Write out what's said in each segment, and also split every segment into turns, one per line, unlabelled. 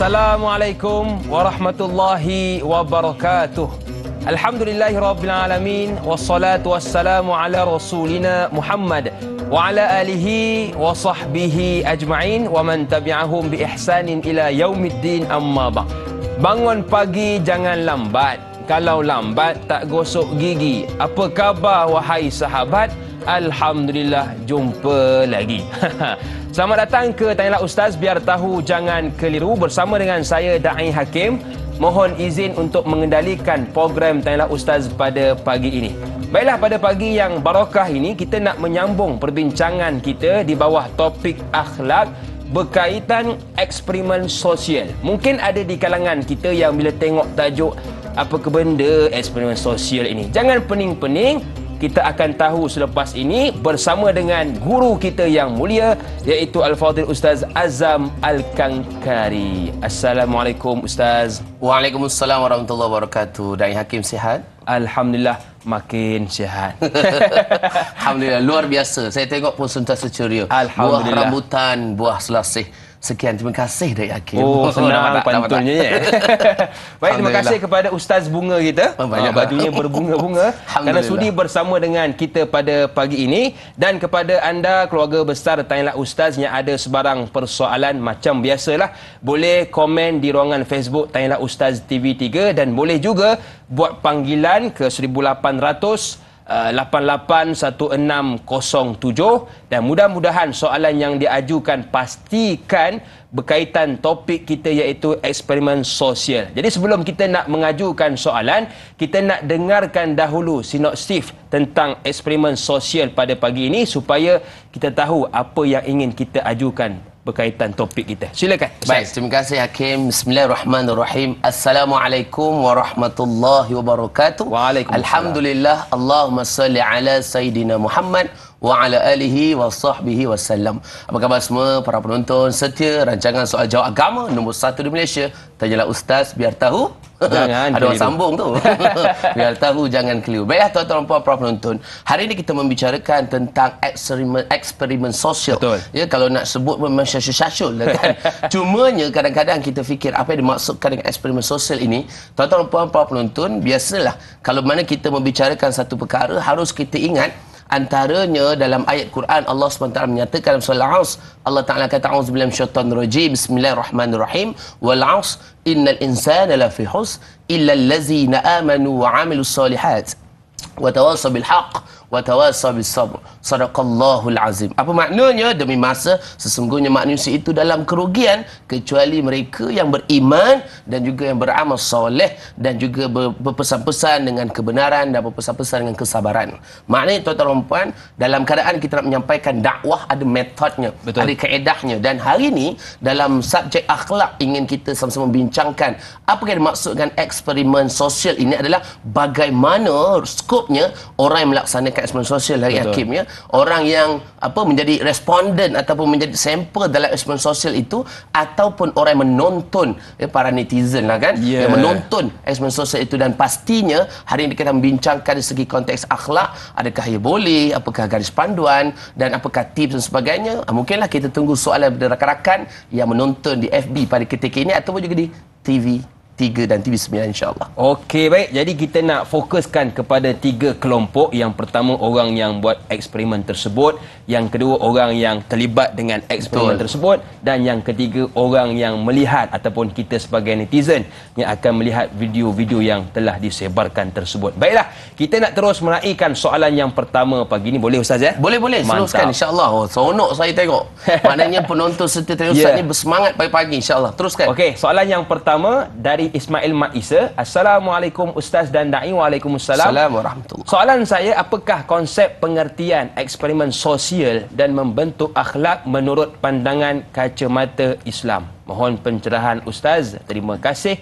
Assalamualaikum warahmatullahi wabarakatuh. Alhamdulillahirrabbilalamin. Wassalatu wassalamu ala rasulina Muhammad wa ala alihi wa sahbihi ajma'in wa man tabi'ahum bi ihsanin ila yaumiddin, amma ba'. Bangun pagi jangan lambat. Kalau lambat tak gosok gigi. Apa khabar wahai sahabat? Alhamdulillah jumpa lagi. Selamat datang ke Tanyalah Ustaz Biar Tahu Jangan Keliru bersama dengan saya Da'i Hakim. Mohon izin untuk mengendalikan program Tanyalah Ustaz pada pagi ini. Baiklah, pada pagi yang barakah ini kita nak menyambung perbincangan kita di bawah topik akhlak berkaitan eksperimen sosial. Mungkin ada di kalangan kita yang bila tengok tajuk apa ke benda eksperimen sosial ini, jangan pening-pening. Kita akan tahu selepas ini bersama dengan guru kita yang mulia, iaitu Al-Fadhil Ustaz Azam Al-Kankari. Assalamualaikum Ustaz.
Waalaikumsalam warahmatullahi wabarakatuh. Da'i Hakim sihat?
Alhamdulillah makin sihat.
Alhamdulillah, luar biasa. Saya tengok pun sentiasa ceria. Buah rambutan, buah selasih. Sekian, terima kasih Da'i Hakim.
Oh, senang pantunnya ya. Baik, terima kasih kepada Ustaz Bunga kita. Bajunya berbunga-bunga kerana sudi bersama dengan kita pada pagi ini. Dan kepada anda keluarga besar Tanyalah Ustaz yang ada sebarang persoalan macam biasalah, boleh komen di ruangan Facebook Tanyalah Ustaz TV3 dan boleh juga buat panggilan ke 1800 881607 dan mudah-mudahan soalan yang diajukan pastikan berkaitan topik kita iaitu eksperimen sosial. Jadi sebelum kita nak mengajukan soalan, kita nak dengarkan dahulu sinopsis tentang eksperimen sosial pada pagi ini supaya kita tahu apa yang ingin kita ajukan berkaitan topik kita. Silakan.
Baik, terima kasih Hakim. Bismillahirrahmanirrahim. Assalamualaikum warahmatullahi wabarakatuh.
Waalaikumsalam.
Alhamdulillah. Allahumma salli ala Sayyidina Muhammad wa ala alihi wa sahbihi wasallam. Apa khabar semua para penonton setia rancangan soal jawab agama nombor 1 di Malaysia, Tanyalah Ustaz Biar Tahu.
Jangan
ada orang sambung tu. Biar tahu jangan keliru. Baiklah tuan-tuan dan puan para penonton, hari ini kita membicarakan tentang eksperimen sosial.
Betul.
Ya, kalau nak sebut memang syasyul lah kan. Cumanya kadang-kadang kita fikir apa yang dimaksudkan dengan eksperimen sosial ini. Tuan-tuan dan puan para penonton, biasalah kalau mana kita membicarakan satu perkara harus kita ingat antaranya dalam ayat Quran Allah SWT menyatakan dalam surah Al-Asr, Allah Ta'ala kata a'udzubillahi minasyaitonir rajim, bismillahirrahmanirrahim, wal 'asr innal insana lafi khusr illa allazina amanu wa 'amilus solihat wa tawassaw bil haqq wa tawassaw bis sabr. Sadaqallahul azim. Apa maknanya? Demi masa sesungguhnya manusia itu dalam kerugian kecuali mereka yang beriman dan juga yang beramal soleh dan juga berpesan-pesan dengan kebenaran dan berpesan-pesan dengan kesabaran. Maknanya tuan-tuan dan puan, dalam keadaan kita nak menyampaikan dakwah ada metodnya,
betul,
ada kaedahnya. Dan hari ini dalam subjek akhlak ingin kita sama-sama bincangkan apa yang dimaksudkan eksperimen sosial ini adalah bagaimana skopnya orang yang melaksanakan eksperimen sosial dari Hakim ya. Orang yang menjadi responden ataupun menjadi sampel dalam eksperimen sosial itu ataupun orang yang menonton para netizen lah kan, yang menonton eksperimen sosial itu. Dan pastinya hari ini kita membincangkan dari segi konteks akhlak, adakah ia boleh, apakah garis panduan dan apakah tips dan sebagainya. Mungkinlah kita tunggu soalan dari rakan-rakan yang menonton di FB pada ketika ini ataupun juga di TV3 dan TV9 insyaAllah.
Okey, baik. Jadi kita nak fokuskan kepada 3 kelompok. Yang pertama, orang yang buat eksperimen tersebut. Yang kedua, orang yang terlibat dengan eksperimen tersebut. Dan yang ketiga, orang yang melihat ataupun kita sebagai netizen yang akan melihat video-video yang telah disebarkan tersebut. Baiklah, kita nak terus meraihkan soalan yang pertama pagi ini. Boleh Ustaz ya?
Boleh. Teruskan insyaAllah. Seronok saya tengok. Maknanya penonton setia Tanyalah Ustaz ni bersemangat pagi-pagi insyaAllah. Teruskan.
Okey, soalan yang pertama dari Ismail Mat Isa. Assalamualaikum Ustaz dan Da'i. Waalaikumsalam.
Assalamualaikum warahmatullahi.
Soalan saya, apakah konsep pengertian eksperimen sosial dan membentuk akhlak menurut pandangan kacamata Islam? Mohon pencerahan Ustaz. Terima kasih.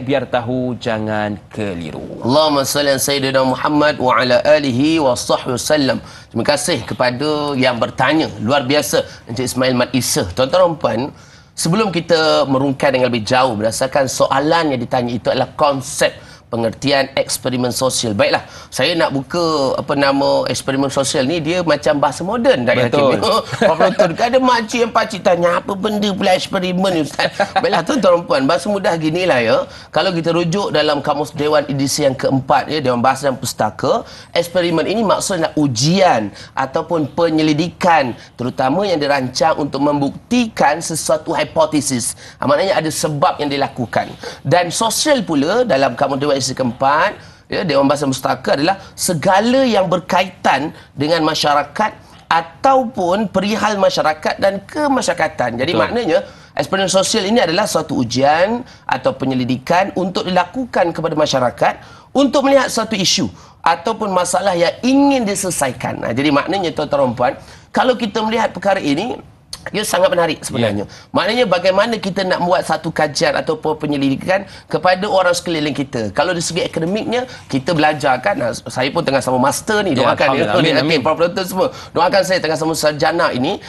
Biar tahu jangan keliru.
Allahumma salli ala Sayyidina Muhammad wa ala alihi wa sahbihi wasallam. Terima kasih kepada yang bertanya. Luar biasa Encik Ismail Mat Isa. Tuan-tuan dan puan, sebelum kita merungkai dengan lebih jauh berdasarkan soalan yang ditanya itu adalah konsep pengertian eksperimen sosial. Baiklah, saya nak buka eksperimen sosial ni, dia macam bahasa moden dah.
Betul.
Penonton kan ada makcik yang pakcik tanya apa benda pula eksperimen ni Ustaz. Baiklah tuan-tuan dan puan, bahasa mudah ginilah ya. Kalau kita rujuk dalam Kamus Dewan edisi yang keempat ya, Dewan Bahasa dan Pustaka, eksperimen ini maksudnya ujian ataupun penyelidikan terutama yang dirancang untuk membuktikan sesuatu hipotesis. Maknanya ada sebab yang dilakukan. Dan sosial pula dalam Kamus Dewan edisi keempat ya, Dewan Bahasa dan Pustaka adalah segala yang berkaitan dengan masyarakat ataupun perihal masyarakat dan kemasyarakatan. Jadi maknanya eksperimen sosial ini adalah suatu ujian atau penyelidikan untuk dilakukan kepada masyarakat untuk melihat suatu isu ataupun masalah yang ingin diselesaikan. Jadi maknanya tuan-tuan dan puan, kalau kita melihat perkara ini, ia sangat menarik sebenarnya. Maknanya bagaimana kita nak buat satu kajian ataupun penyelidikan kepada orang sekeliling kita. Kalau dari segi akademiknya, kita belajar kan. Saya pun tengah sama master ni. Doakan amin. Para penonton semua. Doakan saya tengah sama sarjana ini.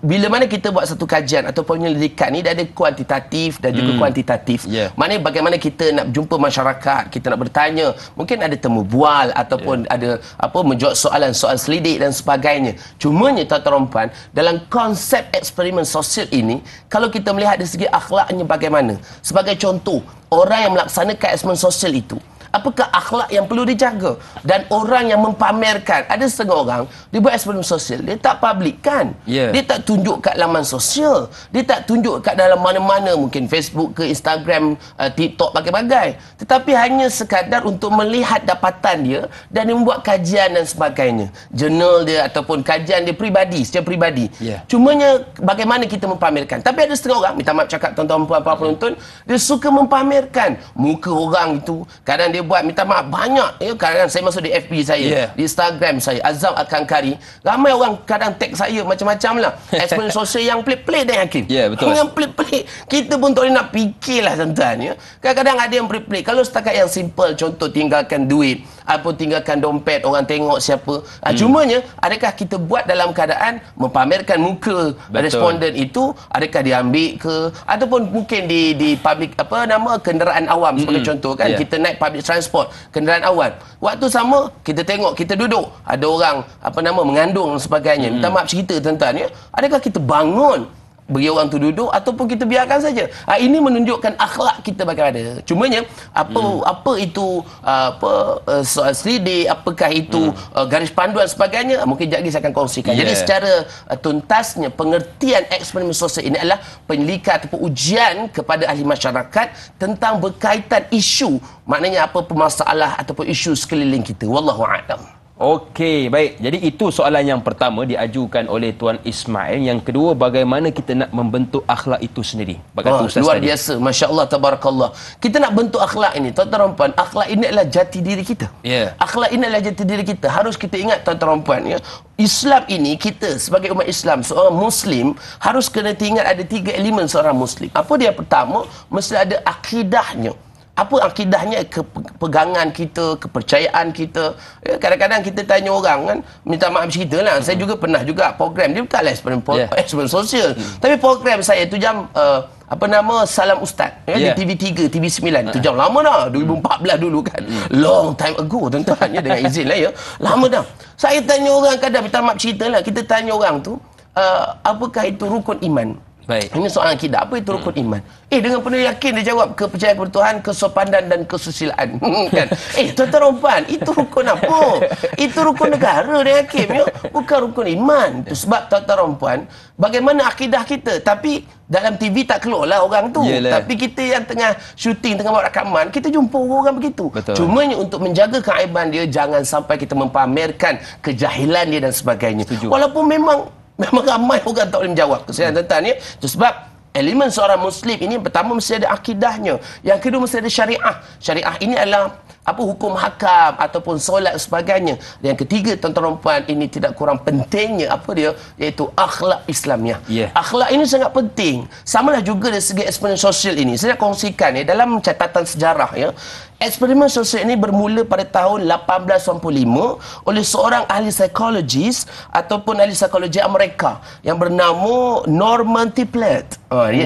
Bila mana kita buat satu kajian atau penyelidikan ni, dia ada kuantitatif dan juga kuantitatif. Maknanya bagaimana kita nak jumpa masyarakat, kita nak bertanya. Mungkin ada temu bual ataupun ada menjawab soalan-soalan selidik dan sebagainya. Cumanya tuan-tuan dan puan, dalam konsep eksperimen sosial ini, kalau kita melihat dari segi akhlaknya bagaimana. Sebagai contoh, orang yang melaksanakan eksperimen sosial itu, apakah akhlak yang perlu dijaga? Dan orang yang mempamerkan, ada setengah orang dia buat eksperimen sosial, dia tak publikkan, dia tak tunjuk kat laman sosial, dia tak tunjuk kat dalam mana-mana, mungkin Facebook ke Instagram, TikTok, bagai-bagai, tetapi hanya sekadar untuk melihat dapatan dia dan dia membuat kajian dan sebagainya, jurnal dia ataupun kajian dia pribadi, secara pribadi. Cumanya bagaimana kita mempamerkan. Tapi ada setengah orang, minta maaf cakap tuan-tuan puan penonton, dia suka mempamerkan muka orang itu. Kadang dia buat, minta maaf, banyak ya, kadang saya masuk di FB saya, di Instagram saya, Azam Al-Kankari, ramai orang kadang tag saya macam-macam lah, eksperimen sosial yang pelik-pelik dan Hakim.
Betul.
Yang pelik-pelik, kita pun tak boleh nak fikirlah tuan-tuan ya. Kadang-kadang ada yang pelik-pelik. Kalau setakat yang simple, contoh tinggalkan duit ataupun tinggalkan dompet, orang tengok siapa. Cumanya adakah kita buat dalam keadaan mempamerkan muka responden itu, adakah diambil ke, ataupun mungkin di public kenderaan awam sebagai contoh kan, kita naik public transport, kenderaan awam, waktu sama kita tengok, kita duduk, ada orang mengandung dan sebagainya. Minta maaf cerita tuan-tuan ya, adakah kita bangun bagi orang tu duduk ataupun kita biarkan saja? Ini menunjukkan akhlak kita bagaimana. Cumanya apa itu soal selidik, apakah itu garis panduan sebagainya, mungkin sekejap lagi saya akan kongsikan. Jadi secara tuntasnya, pengertian eksperimen sosial ini adalah penyelidikan ataupun ujian kepada ahli masyarakat tentang berkaitan isu, maknanya apa masalah ataupun isu sekeliling kita. Wallahu a'lam.
Okey, baik. Jadi itu soalan yang pertama diajukan oleh Tuan Ismail. Yang kedua, bagaimana kita nak membentuk akhlak itu sendiri?
Luar biasa. Masya Allah, tabarakallah. Kita nak bentuk akhlak ini, tuan-tuan dan puan, akhlak ini adalah jati diri kita. Akhlak ini adalah jati diri kita. Harus kita ingat tuan-tuan dan puan ya. Islam ini, kita sebagai umat Islam, seorang Muslim, harus kena ingat ada 3 elemen seorang Muslim. Apa dia? Pertama, mesti ada akidahnya. Apa akidahnya? Kepegangan kita, kepercayaan kita. Kadang-kadang kita tanya orang kan, minta maaf cerita lah, saya juga pernah juga program, dia bukanlah eksperimen sosial, tapi program saya tu jam Salam Ustaz di TV3, TV9. Itu jam lama dah, 2014 dulu kan. Long time ago tuan-tuan ya, dengan izin lah ya. Lama dah. Saya tanya orang, kadang minta maaf cerita lah, kita tanya orang tu, apakah itu rukun iman? Ini soalan akidah. Apa itu rukun iman? Dengan penuh yakin dia jawab, kepercayaan kepada Tuhan, kesopanan dan kesusilaan. Kan? Tuan-tuan dan puan, itu rukun apa? Itu rukun negara dia Hakim ya. Bukan rukun iman. Itu sebab tuan-tuan dan puan, bagaimana akidah kita, tapi dalam TV tak keluarlah orang tu. Tapi kita yang tengah syuting, tengah buat rakaman, kita jumpa orang begitu. Cumanya untuk menjaga keaiban dia, jangan sampai kita mempamerkan kejahilan dia dan sebagainya. Walaupun memang ramai orang tak boleh menjawab. Kesian tuan-tuan ya. Itu sebab elemen seorang Muslim ini, pertama mesti ada akidahnya. Yang kedua mesti ada syariah. Syariah ini adalah apa hukum hakam ataupun solat sebagainya. Yang ketiga, tuan-tuan dan puan, ini tidak kurang pentingnya apa dia, iaitu akhlak Islamiah. Akhlak ini sangat penting. Samalah juga dari segi eksperimen sosial ini. Saya nak kongsikan dalam catatan sejarah eksperimen sosial ini bermula pada tahun 1895 oleh seorang ahli psikologis ataupun ahli psikologi Amerika yang bernama Norman Tiplet.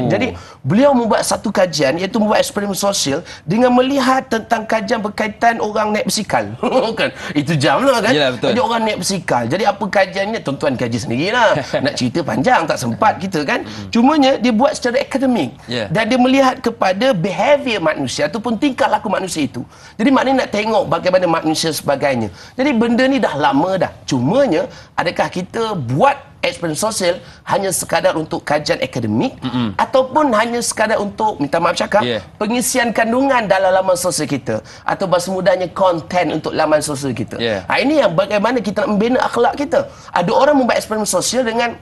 Jadi beliau membuat satu kajian, iaitu membuat eksperimen sosial dengan melihat tentang kajian berkaitan orang naik basikal. Kan? Itu jam lah kan.
Yalah, betul.
Jadi orang naik basikal. Jadi apa kajiannya? Tuan-tuan kaji sendirilah. Nak cerita panjang tak sempat kita kan. Cumanya dia buat secara akademik. Dan dia melihat kepada behavior manusia ataupun tingkah laku manusia itu. Jadi maknanya nak tengok bagaimana manusia sebagainya. Jadi benda ni dah lama dah. Cumanya adakah kita buat eksperimen sosial hanya sekadar untuk kajian akademik ataupun hanya sekadar untuk, minta maaf cakap, pengisian kandungan dalam laman sosial kita, atau bahasa mudahnya konten untuk laman sosial kita. Ini yang bagaimana kita nak membina akhlak kita. Ada orang membuat eksperimen sosial dengan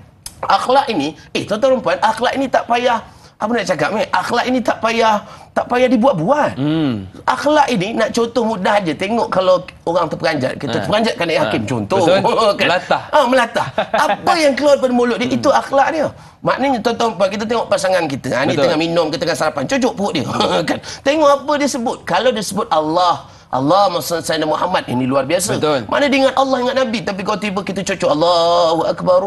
akhlak ini. Tuan-tuan dan puan, akhlak ini tak payah, apa nak cakap ni? Akhlak ini tak payah dibuat-buat. Akhlak ini nak contoh mudah aja. Tengok kalau orang terperanjat, kita terperanjatkan naik hakim contoh. Kan? Melatah. Melatah. Apa yang keluar daripada mulut dia, itu akhlak dia. Maknanya tuan-tuan, kita tengok pasangan kita. Ni tengah minum, kita tengah sarapan, cucuk perut dia. Kan? Tengok apa dia sebut. Kalau dia sebut Allah Sayyidina Muhammad, ini luar biasa. Mana dia ingat Allah, ingat Nabi, tapi kalau tiba kita cocok Allahu Akbar,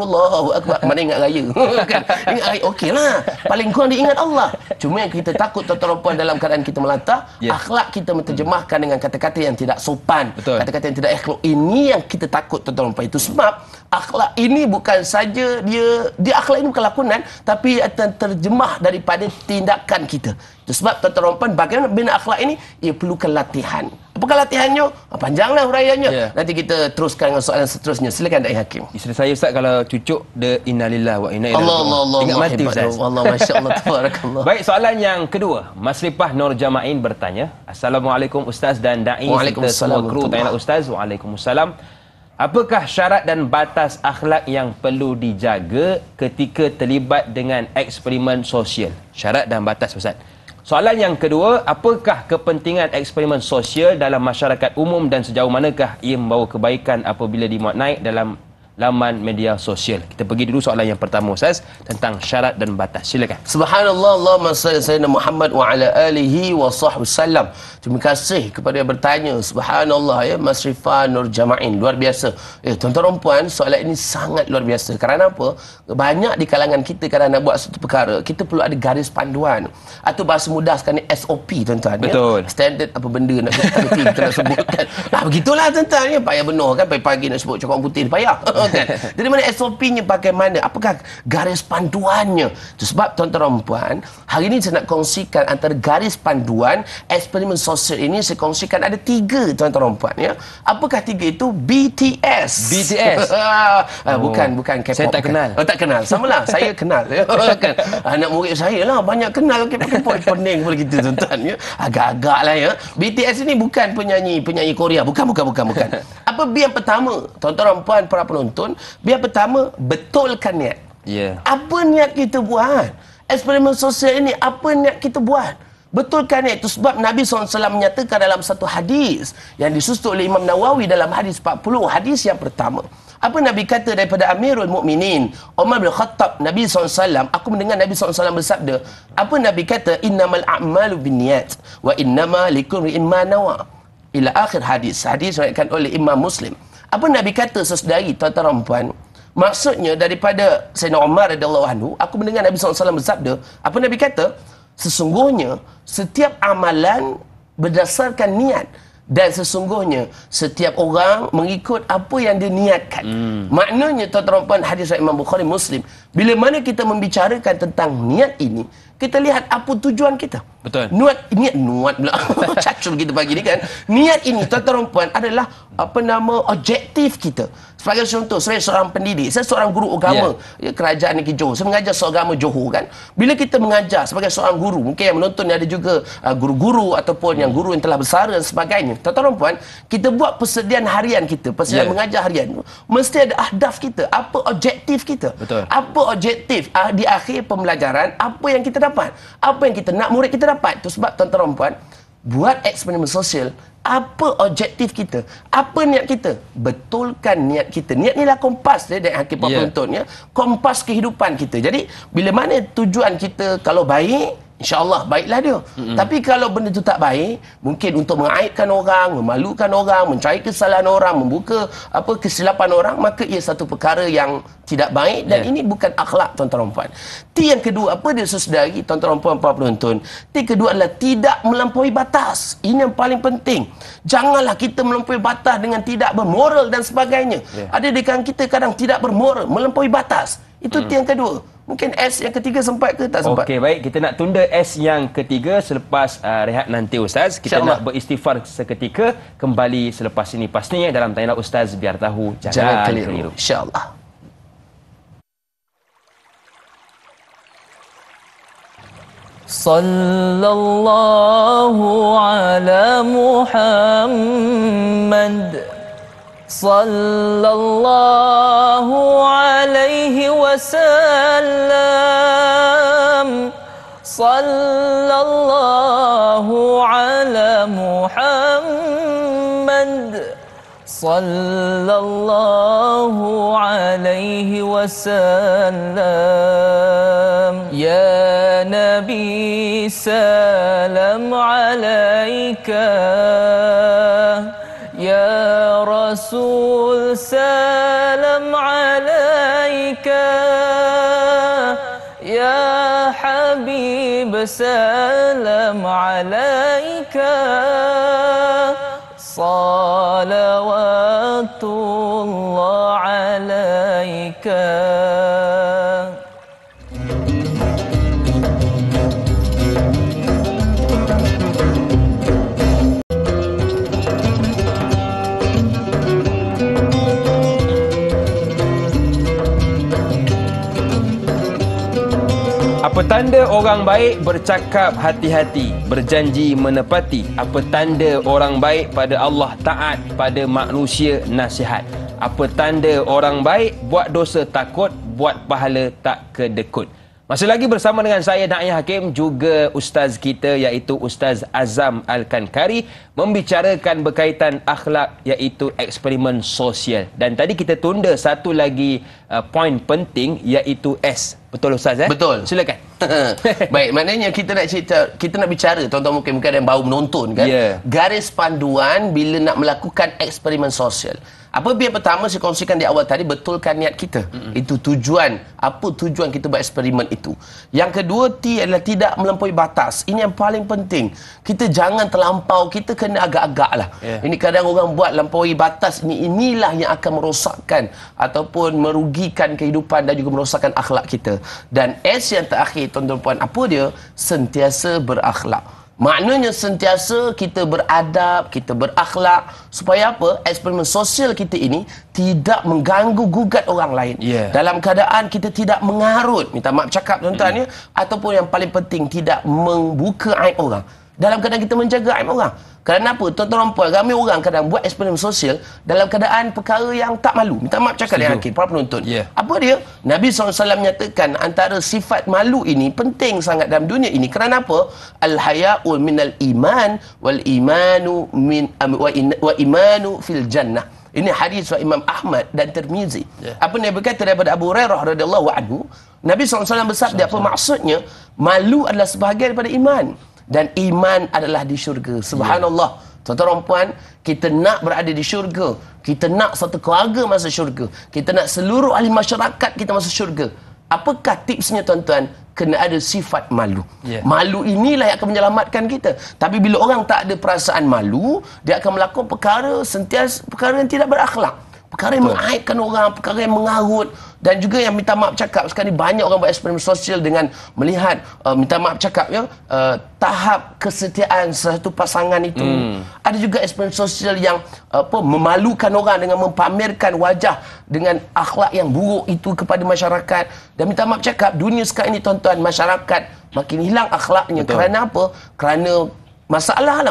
mana ingat raya. Kan? Ingat raya, okeylah. Paling kurang dia ingat Allah. Cuma yang kita takut, tuan-tuan dan puan, dalam keadaan kita melatah, akhlak kita menterjemahkan dengan kata-kata yang tidak sopan, kata-kata yang tidak elok. Ini yang kita takut, tuan-tuan dan puan. Itu sebab akhlak ini bukan saja dia akhlak ini bukan lakonan, tapi terjemah daripada tindakan kita. Itu sebab, tuan-tuan dan puan, bagaimana bina akhlak ini, ia perlukan latihan. Apakah latihannya? Panjanglah huraiannya. Nanti kita teruskan dengan soalan seterusnya. Silakan Da'i Hakim.
Isteri saya, Ustaz, kalau cucuk dia innalillah wa inna ilaihi raji'un.
Allah
ingat mati, Ustaz.
Allah, masya-Allah, tabarakallah.
Baik, soalan yang kedua. Mas Ripah Nur Jama'in bertanya, Assalamualaikum Ustaz dan Da'i serta semua kru Tanya Ustaz. Waalaikumsalam. Apakah syarat dan batas akhlak yang perlu dijaga ketika terlibat dengan eksperimen sosial? Syarat dan batas, Ustaz. Soalan yang kedua, apakah kepentingan eksperimen sosial dalam masyarakat umum dan sejauh manakah ia membawa kebaikan apabila dimuat naik dalam laman media sosial? Kita pergi dulu soalan yang pertama, Ustaz, tentang syarat dan batas. Silakan.
Subhanallah, Allahumma salli sayyidina Muhammad wa ala alihi wa sahbihi sallam. Terima kasih kepada yang bertanya. Subhanallah, Mas Rifah Nur Jama'in, luar biasa. Tuan-tuan dan puan, soalan ini sangat luar biasa. Kerana apa? Banyak di kalangan kita kadang nak buat satu perkara, kita perlu ada garis panduan, atau bahasa mudah sekarang ni SOP, tuan-tuan.
Betul.
Standard apa benda nak kita nak sebutkan. Begitulah, tuan-tuan. Payah benar kan, pagi-pagi nak sebut coklat putih, payah. Kan? Jadi mana SOP-nya bagaimana? Apakah garis panduannya? Itu sebab, tuan-tuan dan puan, hari ini saya nak kongsikan antara garis panduan eksperimen sosial ini. Saya kongsikan ada 3, tuan-tuan dan puan. Apakah 3 itu? BTS. Bukan K-pop.
Saya tak kenal.
Tak kenal. Samalah, saya kenal. Kan? Anak murid saya lah banyak kenal K-pop. Pening kepada kita, tuan-tuan. Agak-agak lah ya. BTS ini bukan penyanyi Korea. Bukan. Apa B yang pertama? Tuan-tuan dan puan, para penonton, biar pertama, betulkan niat. Apa niat kita buat? Eksperimen sosial ini, apa niat kita buat? Betulkan niat. Itu sebab Nabi SAW menyatakan dalam satu hadis yang disusun oleh Imam Nawawi dalam hadis 40. Hadis yang pertama, apa Nabi kata daripada Amirul Mukminin Umar bin Khattab, Nabi SAW, aku mendengar Nabi SAW bersabda, apa Nabi kata? Innamal a'malu binniyat wa innama likulli imrin ma nawa. Ila akhir hadis. Hadis diriwayatkan oleh Imam Muslim. Apa Nabi kata sesedari, tuan-tuan dan puan? Maksudnya daripada Sayyidina Umar radhiyallahu anhu, aku mendengar Nabi SAW bersabda, apa Nabi kata? Sesungguhnya setiap amalan berdasarkan niat, dan sesungguhnya setiap orang mengikut apa yang dia niatkan. Maknanya, tuan-tuan dan puan, hadis Imam Bukhari Muslim, bila mana kita membicarakan tentang niat ini, kita lihat apa tujuan kita.
Betul.
Niat pula. Cacul kita pagi ni kan. Niat ini, tuan-tuan dan puan, adalah objektif kita. Sebagai contoh, saya seorang pendidik, saya seorang guru agama, kerajaan Negeri Johor. Saya mengajar seorang agama Johor kan. Bila kita mengajar sebagai seorang guru, mungkin yang menonton ada juga guru-guru ataupun yang guru yang telah besar dan sebagainya. Tuan-tuan dan puan, kita buat persediaan harian kita, persediaan mengajar harian, mesti ada ahdaf kita, apa objektif kita.
Betul.
Apa objektif di akhir pembelajaran, apa yang kita dapat, apa yang kita nak murid kita dapat. Itu sebab, tuan-tuan dan puan, buat eksperimen sosial, apa objektif kita? Apa niat kita? Betulkan niat kita. Niat ni lah kompas dia dari hakim penontonnya. Kompas kehidupan kita. Jadi, bila mana tujuan kita kalau baik, InsyaAllah baiklah dia. Tapi kalau benda tu tak baik, mungkin untuk mengaibkan orang, memalukan orang, mencari kesalahan orang, membuka kesilapan orang, maka ia satu perkara yang tidak baik dan ini bukan akhlak tuan-tuan dan puan. T yang kedua, apa dia sesedari tuan-tuan dan puan para penonton? T kedua adalah tidak melampaui batas. Ini yang paling penting. Janganlah kita melampaui batas dengan tidak bermoral dan sebagainya. Ada di kalangan kita kadang tidak bermoral, melampaui batas. Itu T yang kedua. Mungkin S yang ketiga sempat ke tak sempat?
Okey, baik. Kita nak tunda S yang ketiga selepas rehat nanti, Ustaz. Kita nak beristighfar seketika, kembali selepas ini. Pastinya dalam Tanya Ustaz, biar tahu jangan keliru.
InsyaAllah.
Sallallahu ala Muhammad sallallahu alaihi wasallam. Sallallahu ala Muhammad sallallahu alaihi wasallam. Ya Nabi salam alaika, Ya Rasul salam alaika, Ya Habib salam alaika, salawatullah alaika.
Apa tanda orang baik bercakap hati-hati, berjanji menepati? Apa tanda orang baik pada Allah taat, pada manusia nasihat? Apa tanda orang baik buat dosa takut, buat pahala tak kedekut? Masih lagi bersama dengan saya, Da'iyah Hakim, juga Ustaz kita iaitu Ustaz Azam Al-Kankari, membicarakan berkaitan akhlak iaitu eksperimen sosial. Dan tadi kita tunda satu lagi poin penting iaitu S. Betul Ustaz?
Betul.
Silakan.
Baik, maknanya kita nak cerita, kita nak bicara, tuan-tuan mungkin ada yang baru menonton kan, garis panduan bila nak melakukan eksperimen sosial. Apa yang pertama saya kongsikan di awal tadi, betulkan niat kita. Itu tujuan, apa tujuan kita buat eksperimen itu. Yang kedua, T adalah tidak melampaui batas. Ini yang paling penting. Kita jangan terlampau, kita kena agak-agak lah. Ini kadang orang buat lampaui batas, inilah yang akan merosakkan ataupun merugikan kehidupan dan juga merosakkan akhlak kita. Dan S yang terakhir, tuan-tuan puan, apa dia? Sentiasa berakhlak. Maknanya sentiasa kita beradab, kita berakhlak, supaya apa? Eksperimen sosial kita ini tidak mengganggu gugat orang lain. Dalam keadaan kita tidak mengarut, minta maaf cakap tuan-tuan ya, ataupun yang paling penting tidak membuka aib orang. Dalam keadaan kita menjaga aib orang. Kerana apa? Tuan-tuan puan, ramai orang kadang buat eksperimen sosial dalam keadaan perkara yang tak malu. Minta maaf cakap dengan hakim, para penonton. Apa dia? Nabi SAW menyatakan antara sifat malu ini penting sangat dalam dunia ini. Kerana apa? Al-haya'u minal iman wal imanu min wa imanu fil jannah. Ini hadis Imam Ahmad dan Tirmizi. Apa yang berkata daripada Abu Hurairah radhiyallahu anhu, Nabi SAW bersabda, apa maksudnya? Malu adalah sebahagian daripada iman. Dan iman adalah di syurga. Subhanallah. Tuan-tuan puan, kita nak berada di syurga. Kita nak satu keluarga masuk syurga. Kita nak seluruh ahli masyarakat kita masuk syurga. Apakah tipsnya tuan-tuan? Kena ada sifat malu. Malu inilah yang akan menyelamatkan kita. Tapi bila orang tak ada perasaan malu, dia akan melakukan perkara yang tidak berakhlak. Perkara yang mengaibkan orang, perkara yang mengarut. Dan juga yang minta maaf cakap, sekarang ni banyak orang buat eksperimen sosial dengan melihat, minta maaf cakap ya, tahap kesetiaan satu pasangan itu. Ada juga eksperimen sosial yang memalukan orang dengan mempamerkan wajah dengan akhlak yang buruk itu kepada masyarakat. Dan minta maaf cakap, dunia sekarang ini tuan-tuan, masyarakat makin hilang akhlaknya. Kerana apa? Kerana masalah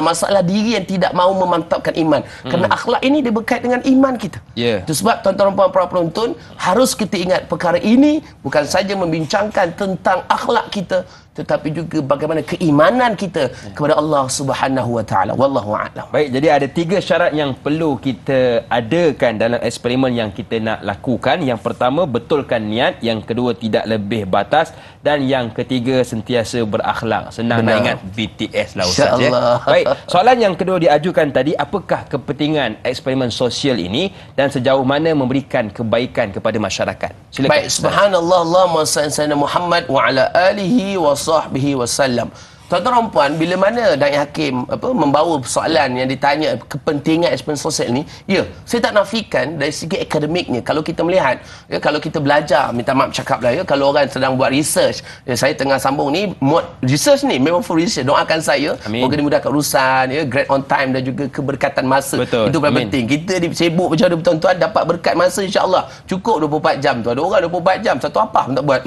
diri yang tidak mahu memantapkan iman. Kerana akhlak ini dia berkait dengan iman kita. Itu sebab tuan-tuan dan puan-puan penonton, harus kita ingat perkara ini bukan saja membincangkan tentang akhlak kita, tetapi juga bagaimana keimanan kita kepada Allah Subhanahu wa taala. Wallahu a'lam.
Baik, jadi ada 3 syarat yang perlu kita adakan dalam eksperimen yang kita nak lakukan. Yang pertama, betulkan niat. Yang kedua, tidak lebih batas. Dan yang ketiga, sentiasa berakhlak. Senang nak ingat BTS lah Ustaz. Baik, soalan yang kedua diajukan tadi, apakah kepentingan eksperimen sosial ini dan sejauh mana memberikan kebaikan kepada masyarakat? Silakan.
Baik, subhanallah, Allahumma salli ala Muhammad wa ala alihi wa sahbihi wasallam. Tuan-tuan dan puan, bila mana Da'i Hakim membawa soalan yang ditanya kepentingan eksperimen sosial ni, ya, saya tak nafikan dari segi akademiknya. Kalau kita melihat, ya, kalau kita belajar, minta maaf cakap lah, ya, kalau orang sedang buat research, ya, saya tengah sambung ni, research ni memang for research. Doakan saya, moga dimudahkan urusan, ya, grade on time dan juga keberkatan masa.
Betul.
Itu paling penting. Kita sibuk macam mana tuan-tuan, dapat berkat masa insya-Allah. Cukup 24 jam tu. Ada orang 24 jam, satu apa pun tak buat.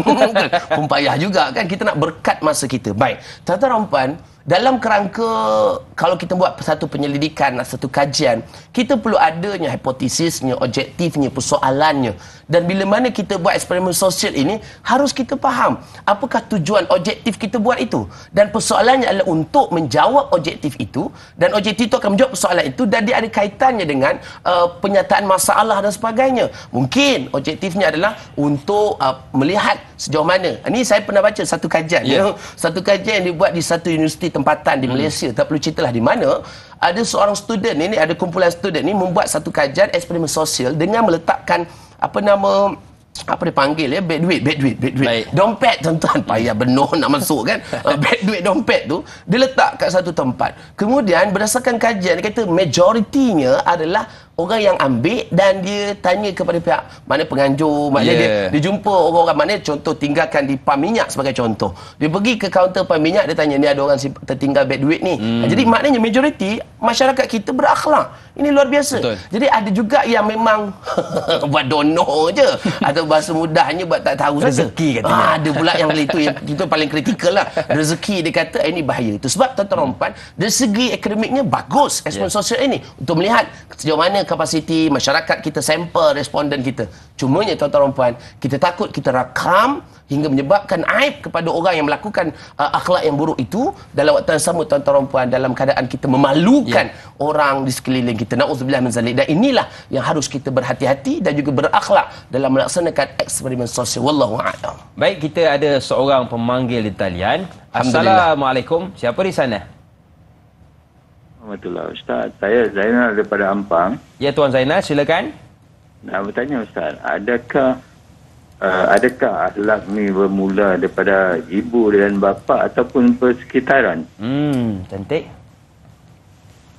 Pun payah juga kan, kita nak berkat masa kita. Baik. Tuan-tuan, dalam kerangka kalau kita buat satu penyelidikan, satu kajian, kita perlu adanya hipotesisnya, objektifnya, persoalannya. Dan bila mana kita buat eksperimen sosial ini, harus kita faham apakah tujuan objektif kita buat itu. Dan persoalannya adalah untuk menjawab objektif itu, dan objektif itu akan menjawab persoalan itu, dan dia ada kaitannya dengan penyataan masalah dan sebagainya. Mungkin objektifnya adalah untuk melihat sejauh mana. Ini saya pernah baca satu kajian, satu kajian yang dibuat di satu universiti tempatan di Malaysia, tak perlu ceritalah di mana. Ada seorang student ini, ada kumpulan student ini membuat satu kajian eksperimen sosial dengan meletakkan apa dipanggil, ya, beg duit. Dompet, tuan-tuan, payah benar nak masuk kan. Beg duit dompet tu dia letak kat satu tempat. Kemudian berdasarkan kajian, dia kata majoritinya adalah orang yang ambil, dan dia tanya kepada pihak mana penganjur, maknanya dia jumpa orang-orang mana, contoh tinggalkan di pam minyak sebagai contoh. Dia pergi ke kaunter pam minyak, dia tanya, ni ada orang tertinggal beg duit ni. Jadi maknanya majoriti masyarakat kita berakhlak. Ini luar biasa. Betul. Jadi ada juga yang memang buat donor je, atau bahasa mudahnya buat tak tahu
rezeki katanya.
Ada pula yang itu paling kritikal lah. Rezeki, dia kata ini bahaya. Itu sebab tuan-tuan, dari segi akademiknya bagus eksperimen sosial ini untuk melihat sejauh mana kapasiti masyarakat kita, sampel responden kita. Cumanya tuan-tuan dan puan, kita takut kita rakam hingga menyebabkan aib kepada orang yang melakukan akhlak yang buruk itu. Dalam waktu yang sama tuan-tuan dan puan, dalam keadaan kita memalukan orang di sekeliling kita. Na'udzubillah min zalik. Dan inilah yang harus kita berhati-hati dan juga berakhlak dalam melaksanakan eksperimen sosial. Wallahu a'lam.
Baik, kita ada seorang pemanggil di talian. Assalamualaikum. Siapa di sana?
Alhamdulillah Ustaz, saya Zainal daripada Ampang.
Ya, Tuan Zainal, silakan.
Nak bertanya Ustaz, adakah akhlak ni bermula daripada ibu dan bapa ataupun persekitaran?
Cantik.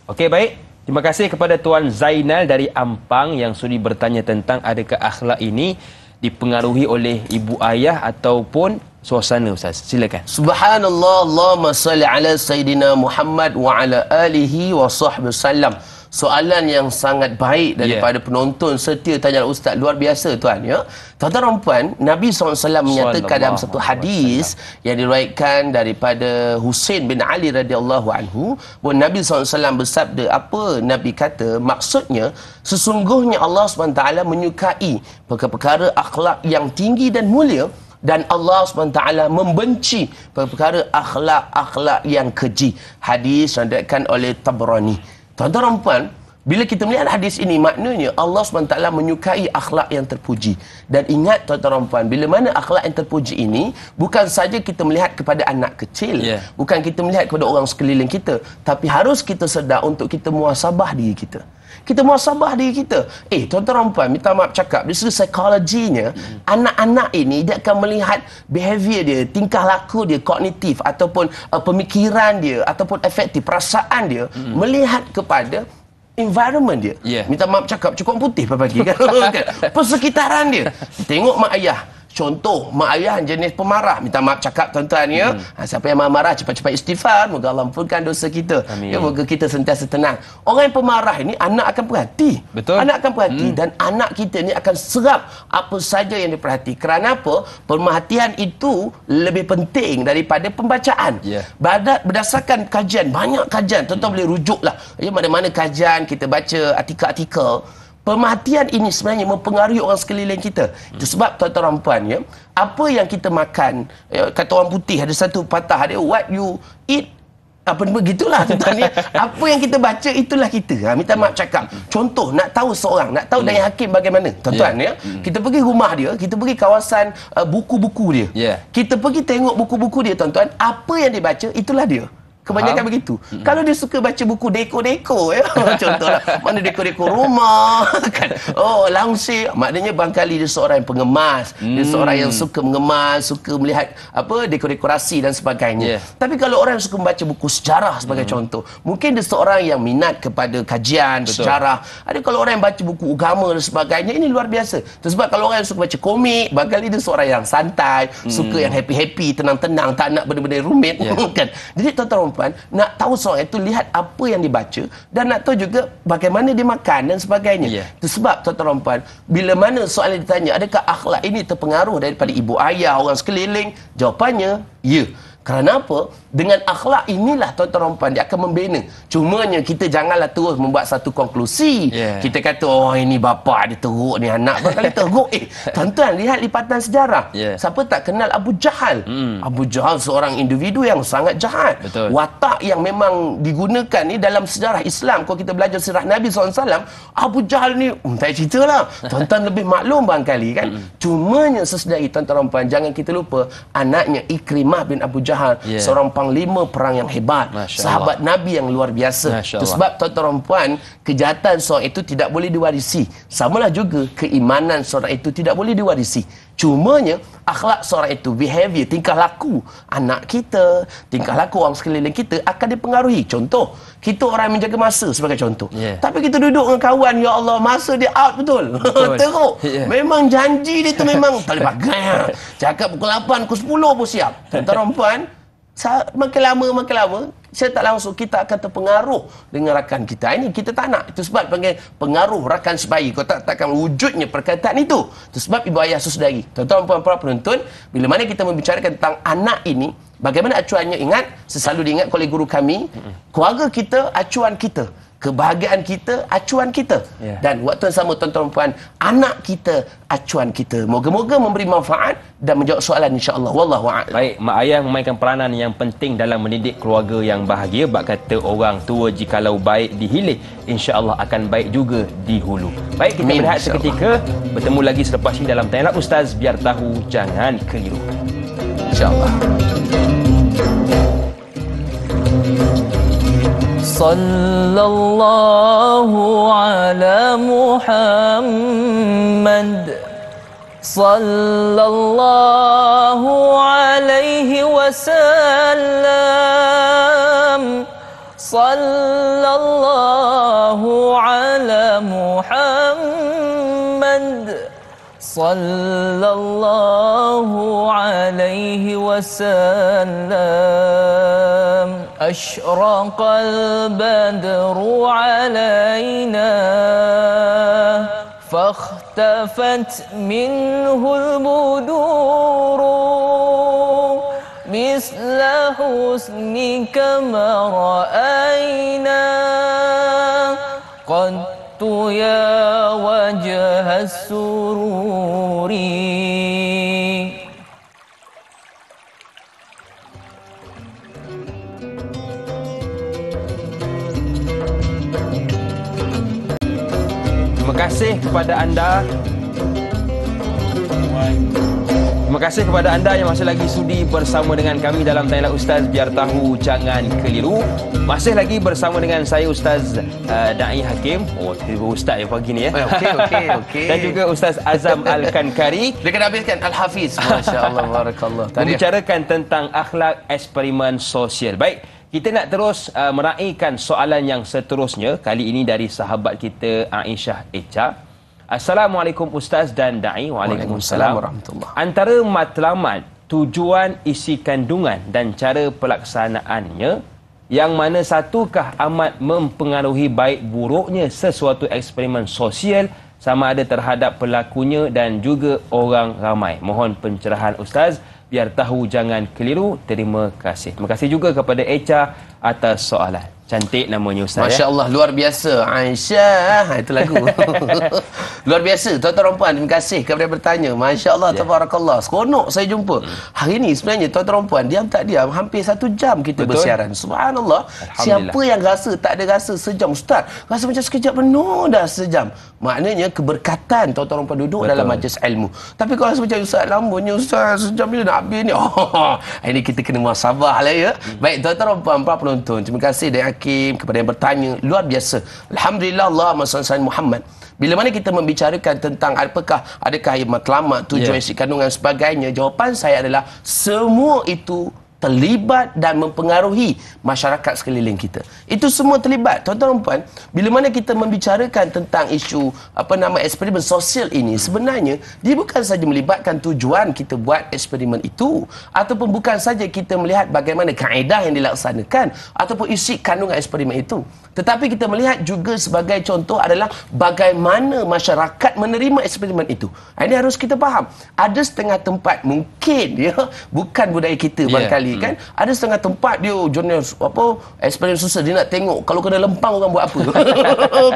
Okey, baik. Terima kasih kepada Tuan Zainal dari Ampang yang sudi bertanya tentang adakah akhlak ini dipengaruhi oleh ibu ayah ataupun suasana, Ustaz. Silakan.
Subhanallah, Allahumma salli ala Sayyidina Muhammad wa ala alihi wa sahbihi wasallam. Soalan yang sangat baik daripada penonton setia tanya Ustaz. Luar biasa, tuan, ya. Tuan-tuan dan puan, Nabi SAW menyatakan dalam satu hadis yang diriwayatkan daripada Husain bin Ali radhiyallahu anhu, bahawa Nabi SAW bersabda, apa Nabi kata, maksudnya sesungguhnya Allah SWT menyukai perkara-perkara akhlak yang tinggi dan mulia, dan Allah SWT membenci perkara akhlak-akhlak yang keji. Hadis diriwayatkan oleh Tabrani. Tuan-tuan dan puan, bila kita melihat hadis ini, maknanya Allah SWT menyukai akhlak yang terpuji. Dan ingat tuan-tuan dan puan, bila mana akhlak yang terpuji ini, bukan saja kita melihat kepada anak kecil, bukan kita melihat kepada orang sekeliling kita, tapi harus kita sedar untuk kita muhasabah diri kita. Kita muhasabah diri kita. Tuan-tuan dan puan, minta maaf cakap, dari segi psikologinya, anak-anak ini dia akan melihat behavior dia, tingkah laku dia, kognitif ataupun pemikiran dia ataupun efektif, perasaan dia melihat kepada environment dia. Minta maaf cakap, cukup putih pagi kan. Persekitaran dia. Tengok mak ayah. Contoh, mak ayah jenis pemarah. Minta maaf cakap, tuan-tuan, ya. Siapa yang marah, cepat-cepat istighfar. Moga Allah ampunkan dosa kita. Ya, moga kita sentiasa tenang. Orang yang pemarah ini, anak akan perhati.
Betul.
Anak akan perhati. Dan anak kita ni akan serap apa saja yang diperhati. Kerana apa? Pemerhatian itu lebih penting daripada pembacaan. Berdasarkan kajian, banyak kajian. Tuan-tuan boleh rujuklah. Ya, mana-mana kajian, kita baca artikel-artikel. pemerhatian ini sebenarnya mempengaruhi orang sekeliling kita. Itu sebab tuan-tuan dan puan, ya, apa yang kita makan, kata orang putih ada satu patah, ada what you eat, apa begitulah tuan-tuan, ya. Apa yang kita baca itulah kita. Minta maaf cakap. Contoh, nak tahu seorang, nak tahu Dai Hakim bagaimana, tuan-tuan, ya. Kita pergi rumah dia, kita pergi kawasan buku-buku dia. Kita pergi tengok buku-buku dia, tuan-tuan. Apa yang dia baca itulah dia. Kebanyakan begitu. Kalau dia suka baca buku dekor-dekor, ya, contohlah, mana dekor-dekor rumah, kan. Oh, langsir. Maknanya barangkali dia seorang yang pengemas, dia seorang yang suka mengemas, suka melihat apa dekor-dekorasi dan sebagainya. Tapi kalau orang yang suka membaca buku sejarah sebagai contoh, mungkin dia seorang yang minat kepada kajian sejarah. Ada kalau orang yang baca buku agama dan sebagainya, ini luar biasa. Sebab kalau orang yang suka baca komik, barangkali dia seorang yang santai, suka yang happy-happy, tenang-tenang, tak nak benda-benda rumit, kan. Jadi tuan-tuan, nak tahu seorang itu, lihat apa yang dibaca dan nak tahu juga bagaimana dia makan dan sebagainya. Itu sebab tuan-tuan dan puan, bila mana soalan ditanya, adakah akhlak ini terpengaruh daripada ibu ayah, orang sekeliling? Jawapannya, ya. Kerana apa? Dengan akhlak inilah tuan-tuan dan puan, dia akan membina. Cumanya kita janganlah terus membuat satu konklusi. Kita kata, oh ini bapa dia teruk ni, anak bakal teruk. Tuan-tuan, lihat lipatan sejarah. Siapa tak kenal Abu Jahal? Abu Jahal seorang individu yang sangat jahat. Watak yang memang digunakan ni dalam sejarah Islam. Kalau kita belajar sirah Nabi SAW, Abu Jahal ni, tak cerita lah. Tuan-tuan lebih maklum barangkali, kan. Cumanya sesedari, tuan-tuan dan puan, jangan kita lupa anaknya Ikrimah bin Abu Jahal, seorang panglima perang yang hebat, sahabat Nabi yang luar biasa. Itu sebab tuan-tuan dan puan, kejahatan seorang itu tidak boleh diwarisi. Samalah juga keimanan seorang itu tidak boleh diwarisi. Cumanya akhlak seorang itu, behavior, tingkah laku anak kita, tingkah laku orang sekeliling kita akan dipengaruhi. Contoh, kita orang menjaga masa sebagai contoh. Tapi kita duduk dengan kawan, ya Allah, masa dia out betul. Teruk. Memang janji dia tu memang tak boleh pakai. Cakap pukul 8, pukul 10 pun siap. Tuan-tuan dan puan, makin lama, saya tak langsung kita akan terpengaruh dengan rakan kita. Ini kita tak nak. Itu sebab panggil pengaruh rakan sebayi. Kau takkan wujudnya perkataan itu. Itu sebab ibu ayah saudari, tuan-tuan dan puan para penonton, bila mana kita membicarakan tentang anak ini, bagaimana acuannya? Ingat, selalu diingat oleh guru kami, keluarga kita acuan kita, kebahagiaan kita acuan kita, dan waktu yang sama, tuan-tuan dan puan, anak kita acuan kita. Moga-moga memberi manfaat dan menjawab soalan, insya-Allah. Wallahu a'lam.
Baik, mak ayah memainkan peranan yang penting dalam mendidik keluarga yang bahagia. Bak kata orang tua, jikalau baik di hilir, insya-Allah akan baik juga di hulu. Baik, kita berehat seketika, bertemu lagi selepas ini dalam Tanya Ustaz, biar tahu jangan keliru,
insya-Allah.
Sallallahu ala Muhammad, sallallahu alaihi wasallam, sallallahu ala Muhammad, sallallahu alaihi wasallam. Ashraqal badru alaina, fahtafat minhul buduru, misla husnika ma ra'ayna, qattu ya wajhas sururi.
Terima kasih kepada anda. Terima kasih kepada anda yang masih lagi sudi bersama dengan kami dalam Tanya Ustaz, biar tahu jangan keliru. Masih lagi bersama dengan saya, Ustaz Dai Hakim. Oh, tiba Ustaz yang pagi ni, ya.
Okey.
Dan juga Ustaz Azam Al-Kankari.
Dia kena habiskan Al-Hafiz. Masya-Allah, barakallah.
Membicarakan tentang akhlak eksperimen sosial. Baik, kita nak terus meraihkan soalan yang seterusnya. Kali ini dari sahabat kita Aisyah Echa. Assalamualaikum Ustaz dan Da'i. Waalaikumsalam warahmatullahi. Antara matlamat, tujuan, isi kandungan dan cara pelaksanaannya, yang mana satukah amat mempengaruhi baik buruknya sesuatu eksperimen sosial, sama ada terhadap pelakunya dan juga orang ramai? Mohon pencerahan Ustaz, biar tahu jangan keliru. Terima kasih. Terima kasih juga kepada Echa atas soalan. Cantik namanya Ustaz.
Masya Allah, luar biasa. Aisyah, itu lagu. Luar biasa. Tuan-tuan dan puan, terima kasih kepada bertanya. Masya Allah, tabarakallah. Seronok saya jumpa. Hari ini sebenarnya tuan-tuan dan puan, diam tak diam, hampir 1 jam kita bersiaran. Subhanallah. Siapa yang rasa tak ada rasa sejam? Ustaz, rasa macam sekejap penuh dah sejam. Maknanya keberkatan tuan-tuan dan puan duduk dalam majlis ilmu. Tapi kalau rasa macam Ustaz, lamanya Ustaz, sejam ni nak habis ni. Ini kita kena muasabah lah ya. Baik, tuan-tuan dan puan, para penonton, terima kasih dan Hakim kepada yang bertanya, luar biasa. Alhamdulillah, Allahumma salli ala Muhammad. Bila mana kita membicarakan tentang adakah ia matlamat, tujuan isi kandungan sebagainya, jawapan saya adalah semua itu terlibat dan mempengaruhi masyarakat sekeliling kita. Itu semua terlibat. Tuan-tuan dan puan, bila mana kita membicarakan tentang isu eksperimen sosial ini, sebenarnya dia bukan saja melibatkan tujuan kita buat eksperimen itu, ataupun bukan saja kita melihat bagaimana kaedah yang dilaksanakan ataupun isi kandungan eksperimen itu, tetapi kita melihat juga sebagai contoh adalah bagaimana masyarakat menerima eksperimen itu. Ini harus kita faham. Ada setengah tempat mungkin bukan budaya kita barangkali kan, ada setengah tempat dia jenis eksperimen sosial, dia nak tengok kalau kena lempang orang buat apa.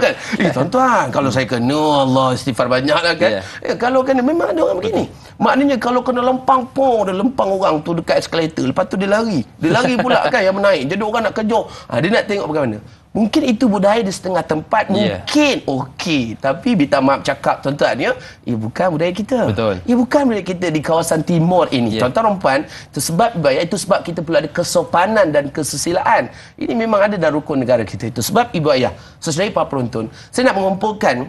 Kan, tuan-tuan, kalau saya kena, Allah istighfar banyaklah kan. Kalau kena, memang ada orang begini. Maknanya kalau kena lempang pun, dia lempang orang tu dekat eskalator, lepas tu dia lari pula kan yang menaik, jadi orang nak kejar. Dia nak tengok bagaimana. Mungkin itu budaya di setengah tempat, mungkin okey, tapi minta maaf cakap tuan-tuan ya, bukan budaya kita.
Betul.
Bukan budaya kita di kawasan timur ini. Tuan-tuan dan puan, itu sebab kita perlu ada kesopanan dan kesusilaan. Ini memang ada dalam rukun negara kita. Itu sebab ibu ayah, sesuai para penonton, saya nak mengumpulkan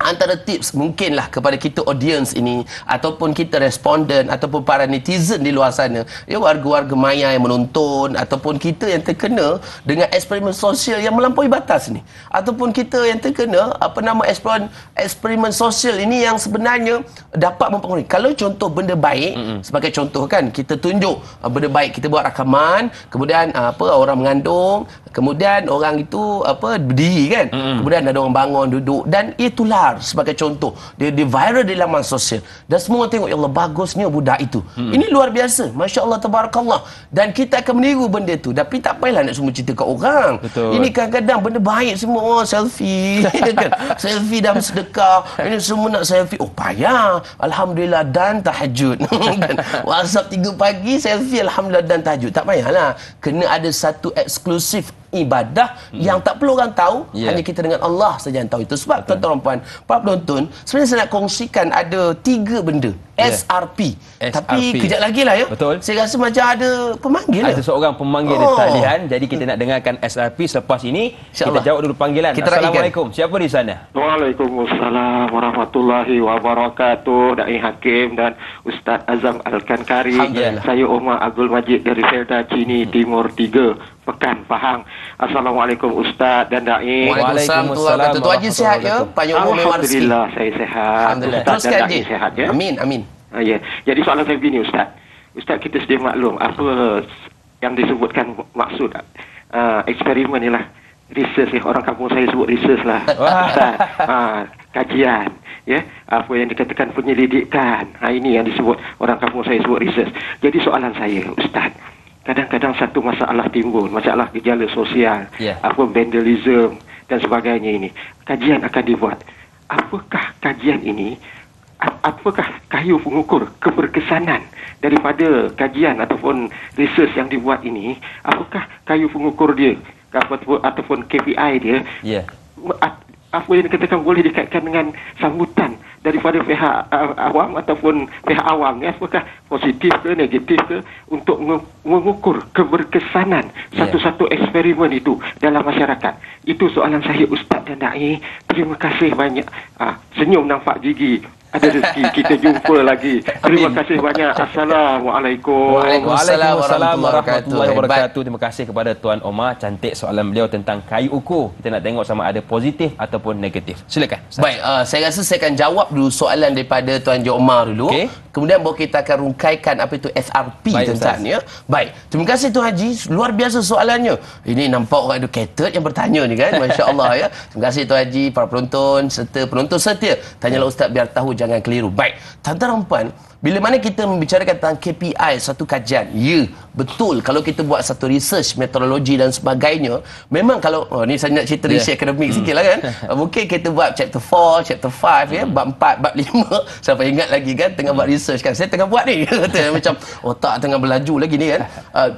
antara tips mungkinlah kepada kita audience ini, ataupun kita responden, ataupun para netizen di luar sana, warga-warga maya yang menonton, ataupun kita yang terkena dengan eksperimen sosial yang melampaui batas ni, ataupun kita yang terkena eksperimen sosial ini yang sebenarnya dapat mempengaruhi. Kalau contoh benda baik, sebagai contoh kan, kita tunjuk benda baik, kita buat rakaman, kemudian orang mengandung, kemudian orang itu berdiri kan, kemudian ada orang bangun duduk, dan itulah sebagai contoh dia viral di laman sosial dan semua tengok, ya Allah bagusnya budak itu. Ini luar biasa, Masya Allah tabarakallah, dan kita akan meniru benda tu. Tapi tak payahlah nak semua cerita kat orang.
Betul.
Ini kadang-kadang benda baik semua, selfie kan? Selfie dan sedekah, ini semua nak selfie, payah, Alhamdulillah, dan tahajud. Kan? WhatsApp 3 pagi selfie Alhamdulillah dan tahajud, tak payahlah. Kena ada satu eksklusif ibadah yang tak perlu orang tahu, hanya kita dengan Allah saja yang tahu. Itu sebab tuan-tuan dan puan, para penonton, sebenarnya saya nak kongsikan ada 3 benda SRP. Tapi kejap lagi lah ya.
Betul.
Saya rasa macam ada pemanggil.
Ada seorang pemanggil di talian, jadi kita nak dengarkan SRP selepas ini. Kita jawab dulu panggilan. Assalamualaikum. Siapa di sana?
Waalaikumsalam warahmatullahi wabarakatuh. Da'i Hakim dan Ustaz Azam Al-Kankari. Saya Omar Abdul Majid dari Felda Cini Timur 3, Pekan, Pahang. Assalamualaikum Ustaz dan Da'i.
Waalaikumsalam. Tuan Haji sihat ya? Panjang umur memang rezeki.
Alhamdulillah saya sihat.
Alhamdulillah.
Ustaz
Teruskan
dan Da'i sehat ya.
Amin, amin.
Jadi soalan saya begini Ustaz. Ustaz, kita sedia maklum apa yang disebutkan maksud eksperimen ni lah. Research ya. Orang kampung saya sebut research lah. Ustaz. Kajian. Ya, apa yang dikatakan penyelidikan. Ini yang disebut, orang kampung saya sebut research. Jadi soalan saya Ustaz, kadang-kadang satu masalah timbul, masalah gejala sosial, vandalism dan sebagainya ini. Kajian akan dibuat. Apakah kajian ini, apakah kayu pengukur keberkesanan daripada kajian ataupun research yang dibuat ini? Apakah kayu pengukur dia ataupun KPI dia? Apa yang dikatakan boleh dikaitkan dengan sambutan daripada pihak awam ataupun pihak awam ni, apakah positif ke negatif ke untuk mengukur keberkesanan satu-satu eksperimen itu dalam masyarakat. Itu soalan saya Ustaz dan Da'i. Terima kasih banyak. Senyum nampak gigi. Ada rezeki kita jumpa lagi. Terima kasih banyak. Assalamualaikum.
Waalaikumsalam warahmatullahi wabarakatuh. Terima kasih kepada Tuan Omar. Cantik soalan beliau tentang kayu ukur. Kita nak tengok sama ada positif ataupun negatif. Silakan.
Baik, saya rasa saya akan jawab dulu soalan daripada Tuan Haji Omar dulu. Kemudian baru kita akan rungkaikan apa itu SRP tuan-tuan ya. Baik, terima kasih Tuan Haji. Luar biasa soalannya. Ini nampak orang educated yang bertanya ni kan. Masya-Allah ya. Terima kasih Tuan Haji, para penonton serta penonton setia. Tanyalah Ustaz biar tahu, jangan keliru. Baik, tuan-tuan dan puan, Bila mana kita membicarakan tentang KPI satu kajian, ya, betul kalau kita buat satu research, metodologi dan sebagainya, memang kalau ni saya nak cerita research akademik sikit lah kan. Mungkin kita buat chapter 4, chapter 5 ya, bab 4, bab 5. Siapa ingat lagi kan tengah buat research kan. Saya tengah buat ni. Macam otak tengah berlaju lagi ni kan.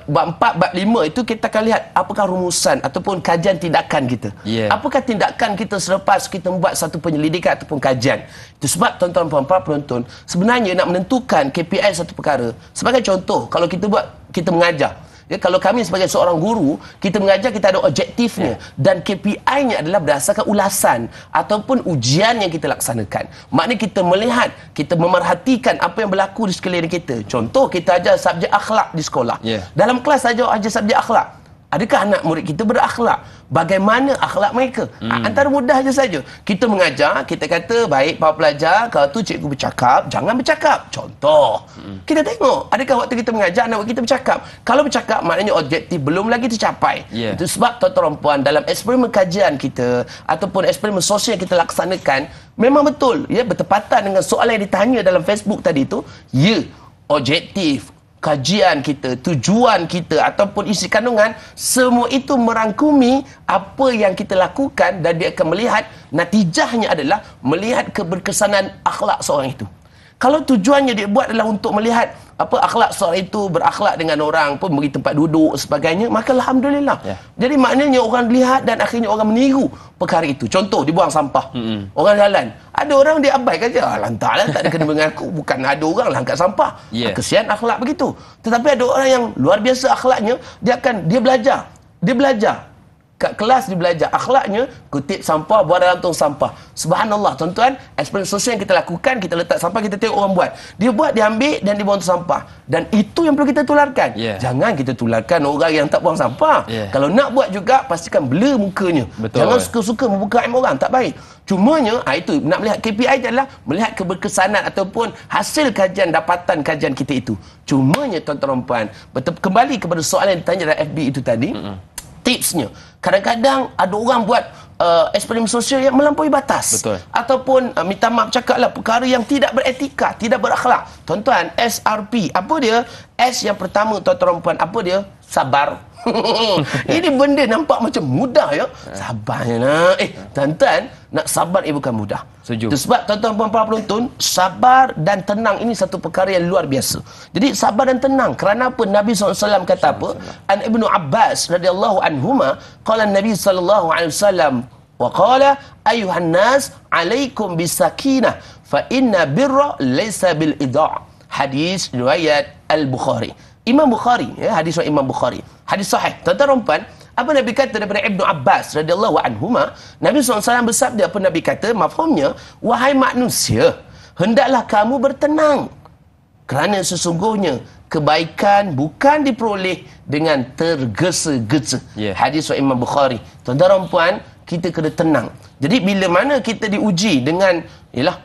Bab 4, bab 5 itu kita akan lihat apakah rumusan ataupun kajian tindakan kita. Apakah tindakan kita selepas kita membuat satu penyelidikan ataupun kajian. Itu sebab tuan-tuan puan-puan penonton, sebenarnya nak menentukan KPI satu perkara. Sebagai contoh, kalau kita mengajar. Ya, kalau kami sebagai seorang guru, kita mengajar, kita ada objektifnya. Dan KPI-nya adalah berdasarkan ulasan ataupun ujian yang kita laksanakan. Maknanya kita melihat, kita memerhatikan apa yang berlaku di sekeliling kita. Contoh, kita ajar subjek akhlak di sekolah. Dalam kelas ajar subjek akhlak. Adakah anak murid kita berakhlak? Bagaimana akhlak mereka? Antara mudah saja. Kita mengajar, kita kata, baik para pelajar, kalau tu cikgu bercakap, jangan bercakap. Contoh. Kita tengok, adakah waktu kita mengajar, anak murid kita bercakap? Kalau bercakap, maknanya objektif belum lagi tercapai. Itu sebab tuan-tuan puan, dalam eksperimen kajian kita, ataupun eksperimen sosial yang kita laksanakan, memang betul, ya, bertepatan dengan soalan yang ditanya dalam Facebook tadi tu, ya, objektif, kajian kita, tujuan kita ataupun isi kandungan, semua itu merangkumi apa yang kita lakukan dan dia akan melihat natijahnya adalah melihat keberkesanan akhlak seorang itu. Kalau tujuannya dia buat adalah untuk melihat apa akhlak seorang itu berakhlak dengan orang, pun beri tempat duduk sebagainya, maka alhamdulillah. Jadi maknanya orang lihat dan akhirnya orang meniru perkara itu. Contoh, dibuang sampah. Orang jalan, ada orang dia abaikan je, lantaklah tak ada kena dengan aku, bukan ada orang lah angkat sampah. Kesian akhlak begitu. Tetapi ada orang yang luar biasa akhlaknya, dia belajar kat kelas, dia belajar akhlaknya, kutip sampah, buang dalam tong sampah. Subhanallah tuan-tuan, eksperimen sosial yang kita lakukan, kita letak sampah, kita tengok orang buat, dia ambil dan dia buang tong sampah, dan itu yang perlu kita tularkan. Jangan kita tularkan orang yang tak buang sampah. Kalau nak buat juga, pastikan blur mukanya. Jangan suka-suka membuka aib orang, tak baik. Cumanya, itu nak melihat KPI adalah melihat keberkesanan ataupun hasil kajian, dapatan kajian kita itu. Cumanya tuan-tuan puan, kembali kepada soalan yang ditanya dalam FB itu tadi, tipsnya, kadang-kadang ada orang buat eksperimen sosial yang melampaui batas. Ataupun minta maaf cakaplah perkara yang tidak beretika, tidak berakhlak. Tuan-tuan, SRP, apa dia? S yang pertama tuan-tuan puan, apa dia? Sabar. Ini benda nampak macam mudah ya. Sabarnya nak. Tuan-tuan, nak sabar bukan mudah. Itu sebab tuan-tuan puan-puan penonton, sabar dan tenang ini satu perkara yang luar biasa. Jadi sabar dan tenang. Kerana apa? Nabi SAW kata apa? An Ibnu Abbas radhiyallahu anhuma, qala Nabi sallallahu alaihi wasallam, wa qala ayuhan nas alaikum bisakinah fa inna birra laysa bil idha'. Hadis riwayat Al-Bukhari. Imam Bukhari, ya, hadis riwayat Imam Bukhari. Hadis sahih. Tuan-tuan puan, apa Nabi kata daripada Ibnu Abbas radhiyallahu anhuma, Nabi SAW bersabda, apa Nabi kata? Mafhumnya, wahai manusia, hendaklah kamu bertenang, kerana sesungguhnya kebaikan bukan diperoleh dengan tergesa-gesa. Hadis riwayat Imam Bukhari. Tuan-tuan puan, kita kena tenang. Jadi bila mana kita diuji dengan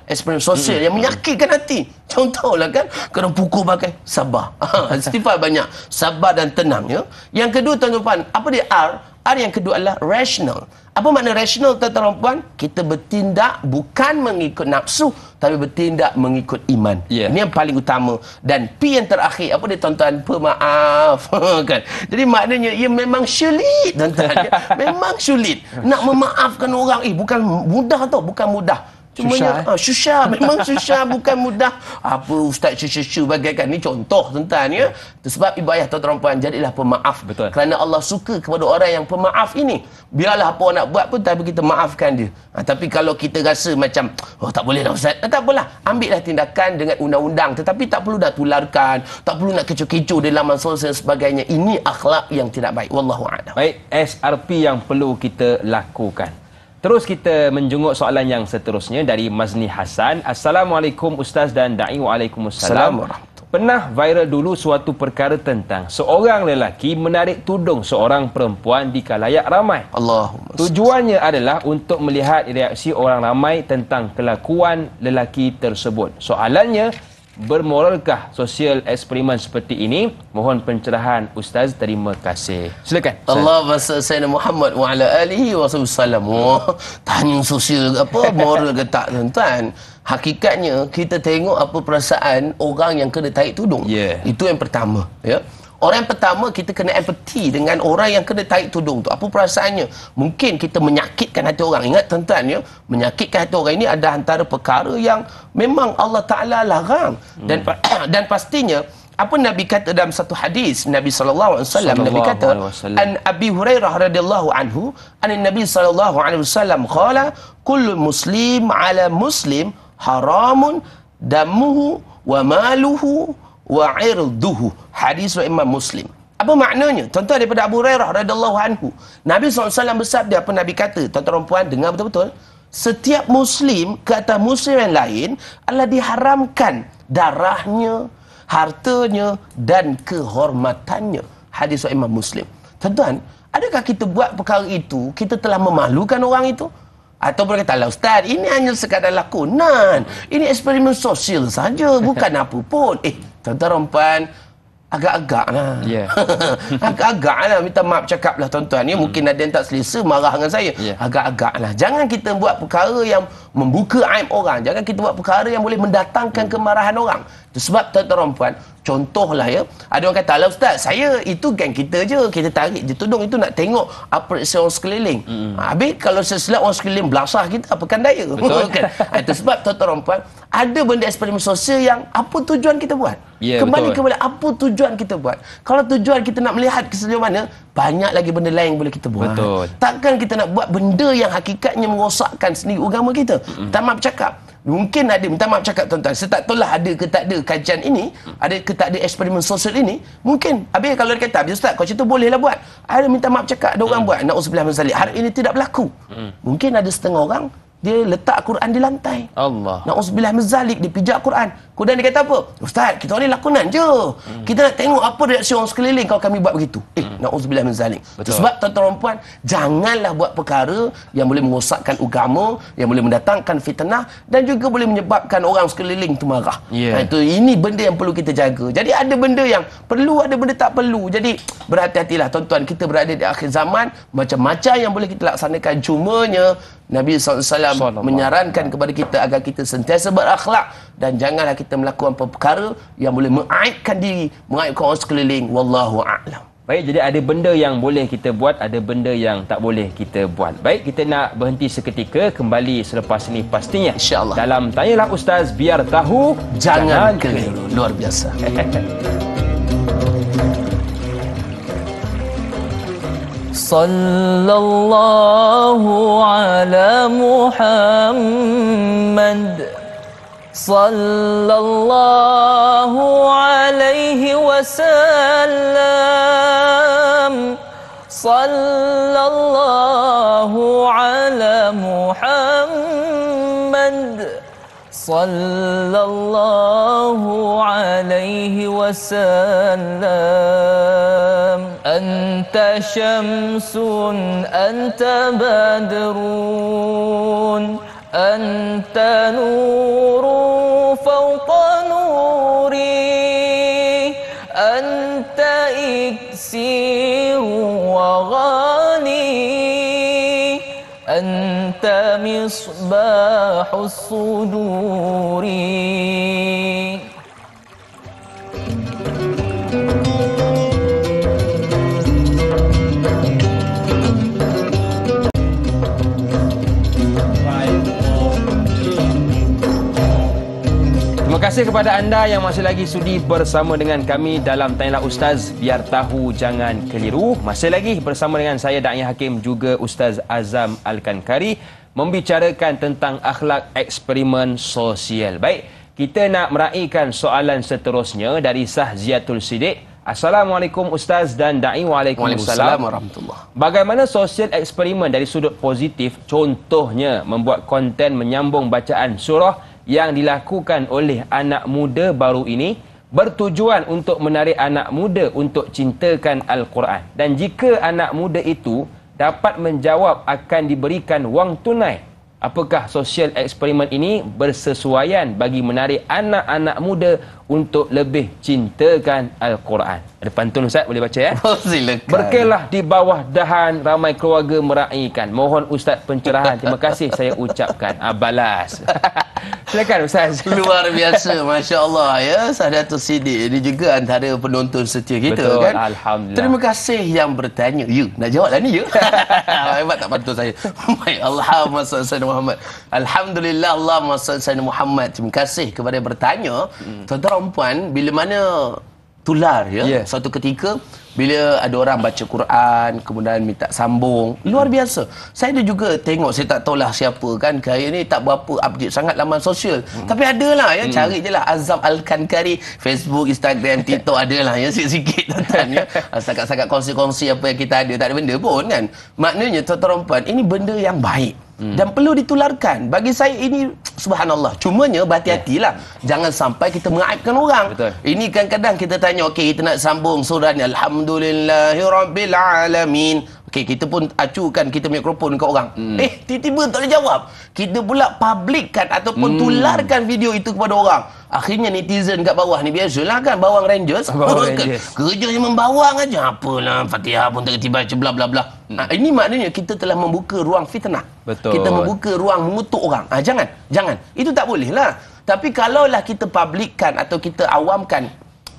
eksperimen sosial yang menyakitkan hati, contohlah kan, kena pukul pakai, sabar. Istighfar banyak, sabar dan tenang ya. Yang kedua tuan-tuan, apa dia R? R yang kedua adalah rational. Apa makna rational tuan-tuan puan? Kita bertindak bukan mengikut nafsu, tapi bertindak mengikut iman. Ini yang paling utama. Dan P yang terakhir, apa dia tuan-tuan? Pemaaf. Kan? Jadi maknanya ia memang sulit tuan-tuan. Memang sulit. Nak memaafkan orang, bukan mudah tau, bukan mudah. Cumanya susah, memang susah, bukan mudah. Apa ustaz syushu bagaikan ni contoh tuan-tuan ya. Sebab ibu ayah tuan-tuan puan, jadilah pemaaf. Kerana Allah suka kepada orang yang pemaaf ini. Biarlah apa orang nak buat pun, tapi kita maafkan dia. Tapi kalau kita rasa macam tak boleh dah ustaz, tak apalah, ambillah tindakan dengan undang-undang, tetapi tak perlu dah tularkan, tak perlu nak kecoh-kecoh di laman sosial dan sebagainya. Ini akhlak yang tidak baik. Wallahu a'lam. Baik,
SRP yang perlu kita lakukan. Terus kita menjenguk soalan yang seterusnya dari Mazni Hasan. Assalamualaikum Ustaz dan Da'i. Waalaikumsalam. Pernah viral dulu suatu perkara tentang seorang lelaki menarik tudung seorang perempuan di khalayak ramai. Tujuannya adalah untuk melihat reaksi orang ramai tentang kelakuan lelaki tersebut. Soalannya, bermoralkah sosial eksperimen seperti ini? Mohon pencerahan Ustaz, terima kasih. Silakan.
Allahumma salli Sayyidina Muhammad wa ala alihi wa sallam. Tanya sosial apa moral ke tak tuan-tuan? hakikatnya kita tengok apa perasaan orang yang kena tarik tudung. Itu yang pertama, ya. Orang yang pertama, kita kena empati dengan orang yang kena tarik tudung tu. Apa perasaannya? Mungkin kita menyakitkan hati orang. Ingat tuan-tuan, ya, menyakitkan hati orang ini ada antara perkara yang memang Allah Ta'ala larang. Dan pastinya, apa Nabi kata dalam satu hadis, Nabi SAW, Nabi kata, An Abi Hurairah radhiyallahu anhu, an Nabi SAW qala, kullu muslim ala muslim haramun damuhu wa maluhu wa irduhu. Hadis Imam Muslim. Apa maknanya? Tuan-tuan, daripada Abu Hurairah radhiyallahu anhu, Nabi SAW bersabda, apa Nabi kata? Tuan-tuan puan dengar betul-betul. Setiap muslim ke atas muslim yang lain adalah diharamkan darahnya, hartanya dan kehormatannya. Hadis Imam Muslim. Tuan-tuan, adakah kita buat perkara itu, kita telah memalukan orang itu? Atau berkata, lah Ustaz, ini hanya sekadar lakonan. Ini eksperimen sosial saja, bukan apa pun. Tuan-tuan puan, agak-agak lah. Agak-agak lah, minta maaf cakap lah tuan-tuan. Ya, mungkin ada yang tak selesa marah dengan saya. Agak-agak lah. Jangan kita buat perkara yang membuka aib orang. Jangan kita buat perkara yang boleh mendatangkan kemarahan orang. Itu sebab tuan-tuan puan, contohlah ya, ada orang kata, lah Ustaz, saya itu geng kita je, kita tarik je tudung, itu nak tengok apa reaksi orang sekeliling. Habis kalau seselap orang sekeliling belasah kita, apakan daya? Kan? Itu sebab tuan-tuan puan, ada benda eksperimen sosial yang apa tujuan kita buat? Kembali kepada apa tujuan kita buat. Kalau tujuan kita nak melihat ke sejauh mana, banyak lagi benda lain yang boleh kita buat. Takkan kita nak buat benda yang hakikatnya merosakkan sendiri agama kita. Minta maaf cakap, mungkin ada, minta maaf cakap tuan-tuan, saya tak tahulah ada ke tak ada kajian ini, ada ke tak ada eksperimen sosial ini. Mungkin habis kalau dia kata, Ustaz, kau cerita bolehlah buat, ada, minta maaf cakap, ada orang buat, na'udzubillah min zalik, hari ini tidak berlaku. Mungkin ada setengah orang dia letak Quran di lantai. Allah. Na'udzubillah min zalik, dia pijak Quran. Kemudian dia kata apa? Ustaz, kita ni lakonan je. Kita nak tengok apa reaksi orang sekeliling kalau kami buat begitu. Na'udzubillah min zalik. Sebab tuan-tuan puan, janganlah buat perkara yang boleh merosakkan agama, yang boleh mendatangkan fitnah dan juga boleh menyebabkan orang sekeliling itu marah. Ini benda yang perlu kita jaga. Jadi ada benda yang perlu, ada benda tak perlu. Jadi berhati-hatilah tuan-tuan, kita berada di akhir zaman, macam-macam yang boleh kita laksanakan. Cumanya Nabi SAW menyarankan kepada kita agar kita sentiasa berakhlak dan janganlah kita melakukan perkara yang boleh mengaibkan diri, mengaibkan orang sekeliling. Wallahu a'lam.
Baik, jadi ada benda yang boleh kita buat, ada benda yang tak boleh kita buat. Baik, kita nak berhenti seketika, kembali selepas ini pastinya,
InsyaAllah,
dalam Tanyalah Ustaz, biar tahu,
jangan keliru. Luar biasa.
Sallallahu ala Muhammad, sallallahu alaihi wasallam, sallallahu ala Muhammad, sallallahu alaihi wasallam. Anta syamsun, anta badrun, anta nuru fawqa nuri, anta iksiru wa ghani, anta misbahus suduri.
Terima kasih kepada anda yang masih lagi sudi bersama dengan kami dalam Tanyalah Ustaz, biar tahu jangan keliru. Masih lagi bersama dengan saya Da'i Hakim, juga Ustaz Azam Al-Kankari, membicarakan tentang akhlak eksperimen sosial. Baik, kita nak meraihkan soalan seterusnya dari Sahziatul Siddiq. Assalamualaikum Ustaz dan Da'i. Waalaikumsalam
warahmatullahi.
Bagaimana sosial eksperimen dari sudut positif? Contohnya membuat konten menyambung bacaan surah yang dilakukan oleh anak muda baru ini bertujuan untuk menarik anak muda untuk cintakan Al-Quran. Dan jika anak muda itu dapat menjawab akan diberikan wang tunai, apakah sosial eksperimen ini bersesuaian bagi menarik anak-anak muda untuk lebih cintakan Al-Quran. Ada pantun Ustaz, boleh baca ya?
Silakan.
Berkelah di bawah dahan, ramai keluarga meraihkan. Mohon Ustaz pencerahan. Terima kasih saya ucapkan. Balas. Silakan Ustaz.
Luar biasa, Masya Allah ya. Sahadatul Siddiq ini juga antara penonton setia kita.
Betul,
kan.
Alhamdulillah.
Terima kasih yang bertanya. You, nak jawab lah ni you. Hebat tak pantun saya. Baik, Allahumma salli ala Muhammad. Alhamdulillah, Allahumma salli ala Muhammad. Terima kasih kepada yang bertanya. Tuan-tuan dan puan, bila mana tular ya, suatu ketika bila ada orang baca Quran kemudian minta sambung, luar biasa. Saya ada juga tengok, saya tak tahulah siapa kan, hari ni tak berapa update sangat laman sosial, tapi adalah ya, cari je lah Azam Al-Kankari, Facebook, Instagram, TikTok, adalah ya, sikit-sikit tuan-tuan ya. Sangat-sangat kongsi-kongsi apa yang kita ada, tak ada benda pun kan. Maknanya tuan-tuan dan puan, ini benda yang baik dan perlu ditularkan. Bagi saya ini subhanallah. Cumanya berhati-hatilah, jangan sampai kita mengaibkan orang.
Betul.
Ini kadang-kadang kita tanya, okey, kita nak sambung surah ni, alhamdulillahirabbil alamin. Okey, kita pun acukan kita mikrofon ke orang. Tiba-tiba tak boleh jawab. Kita pula publikkan ataupun tularkan video itu kepada orang. Akhirnya netizen kat bawah ni, biasalah kan, bawang Rangers. Kerjanya membawang aja. Apalah, Fatihah pun tak kerti baca, bla bla bla. Ini maknanya kita telah membuka ruang fitnah.
Betul.
Kita membuka ruang mengutuk orang. Jangan. Itu tak boleh lah. Tapi kalaulah kita publikkan atau kita awamkan,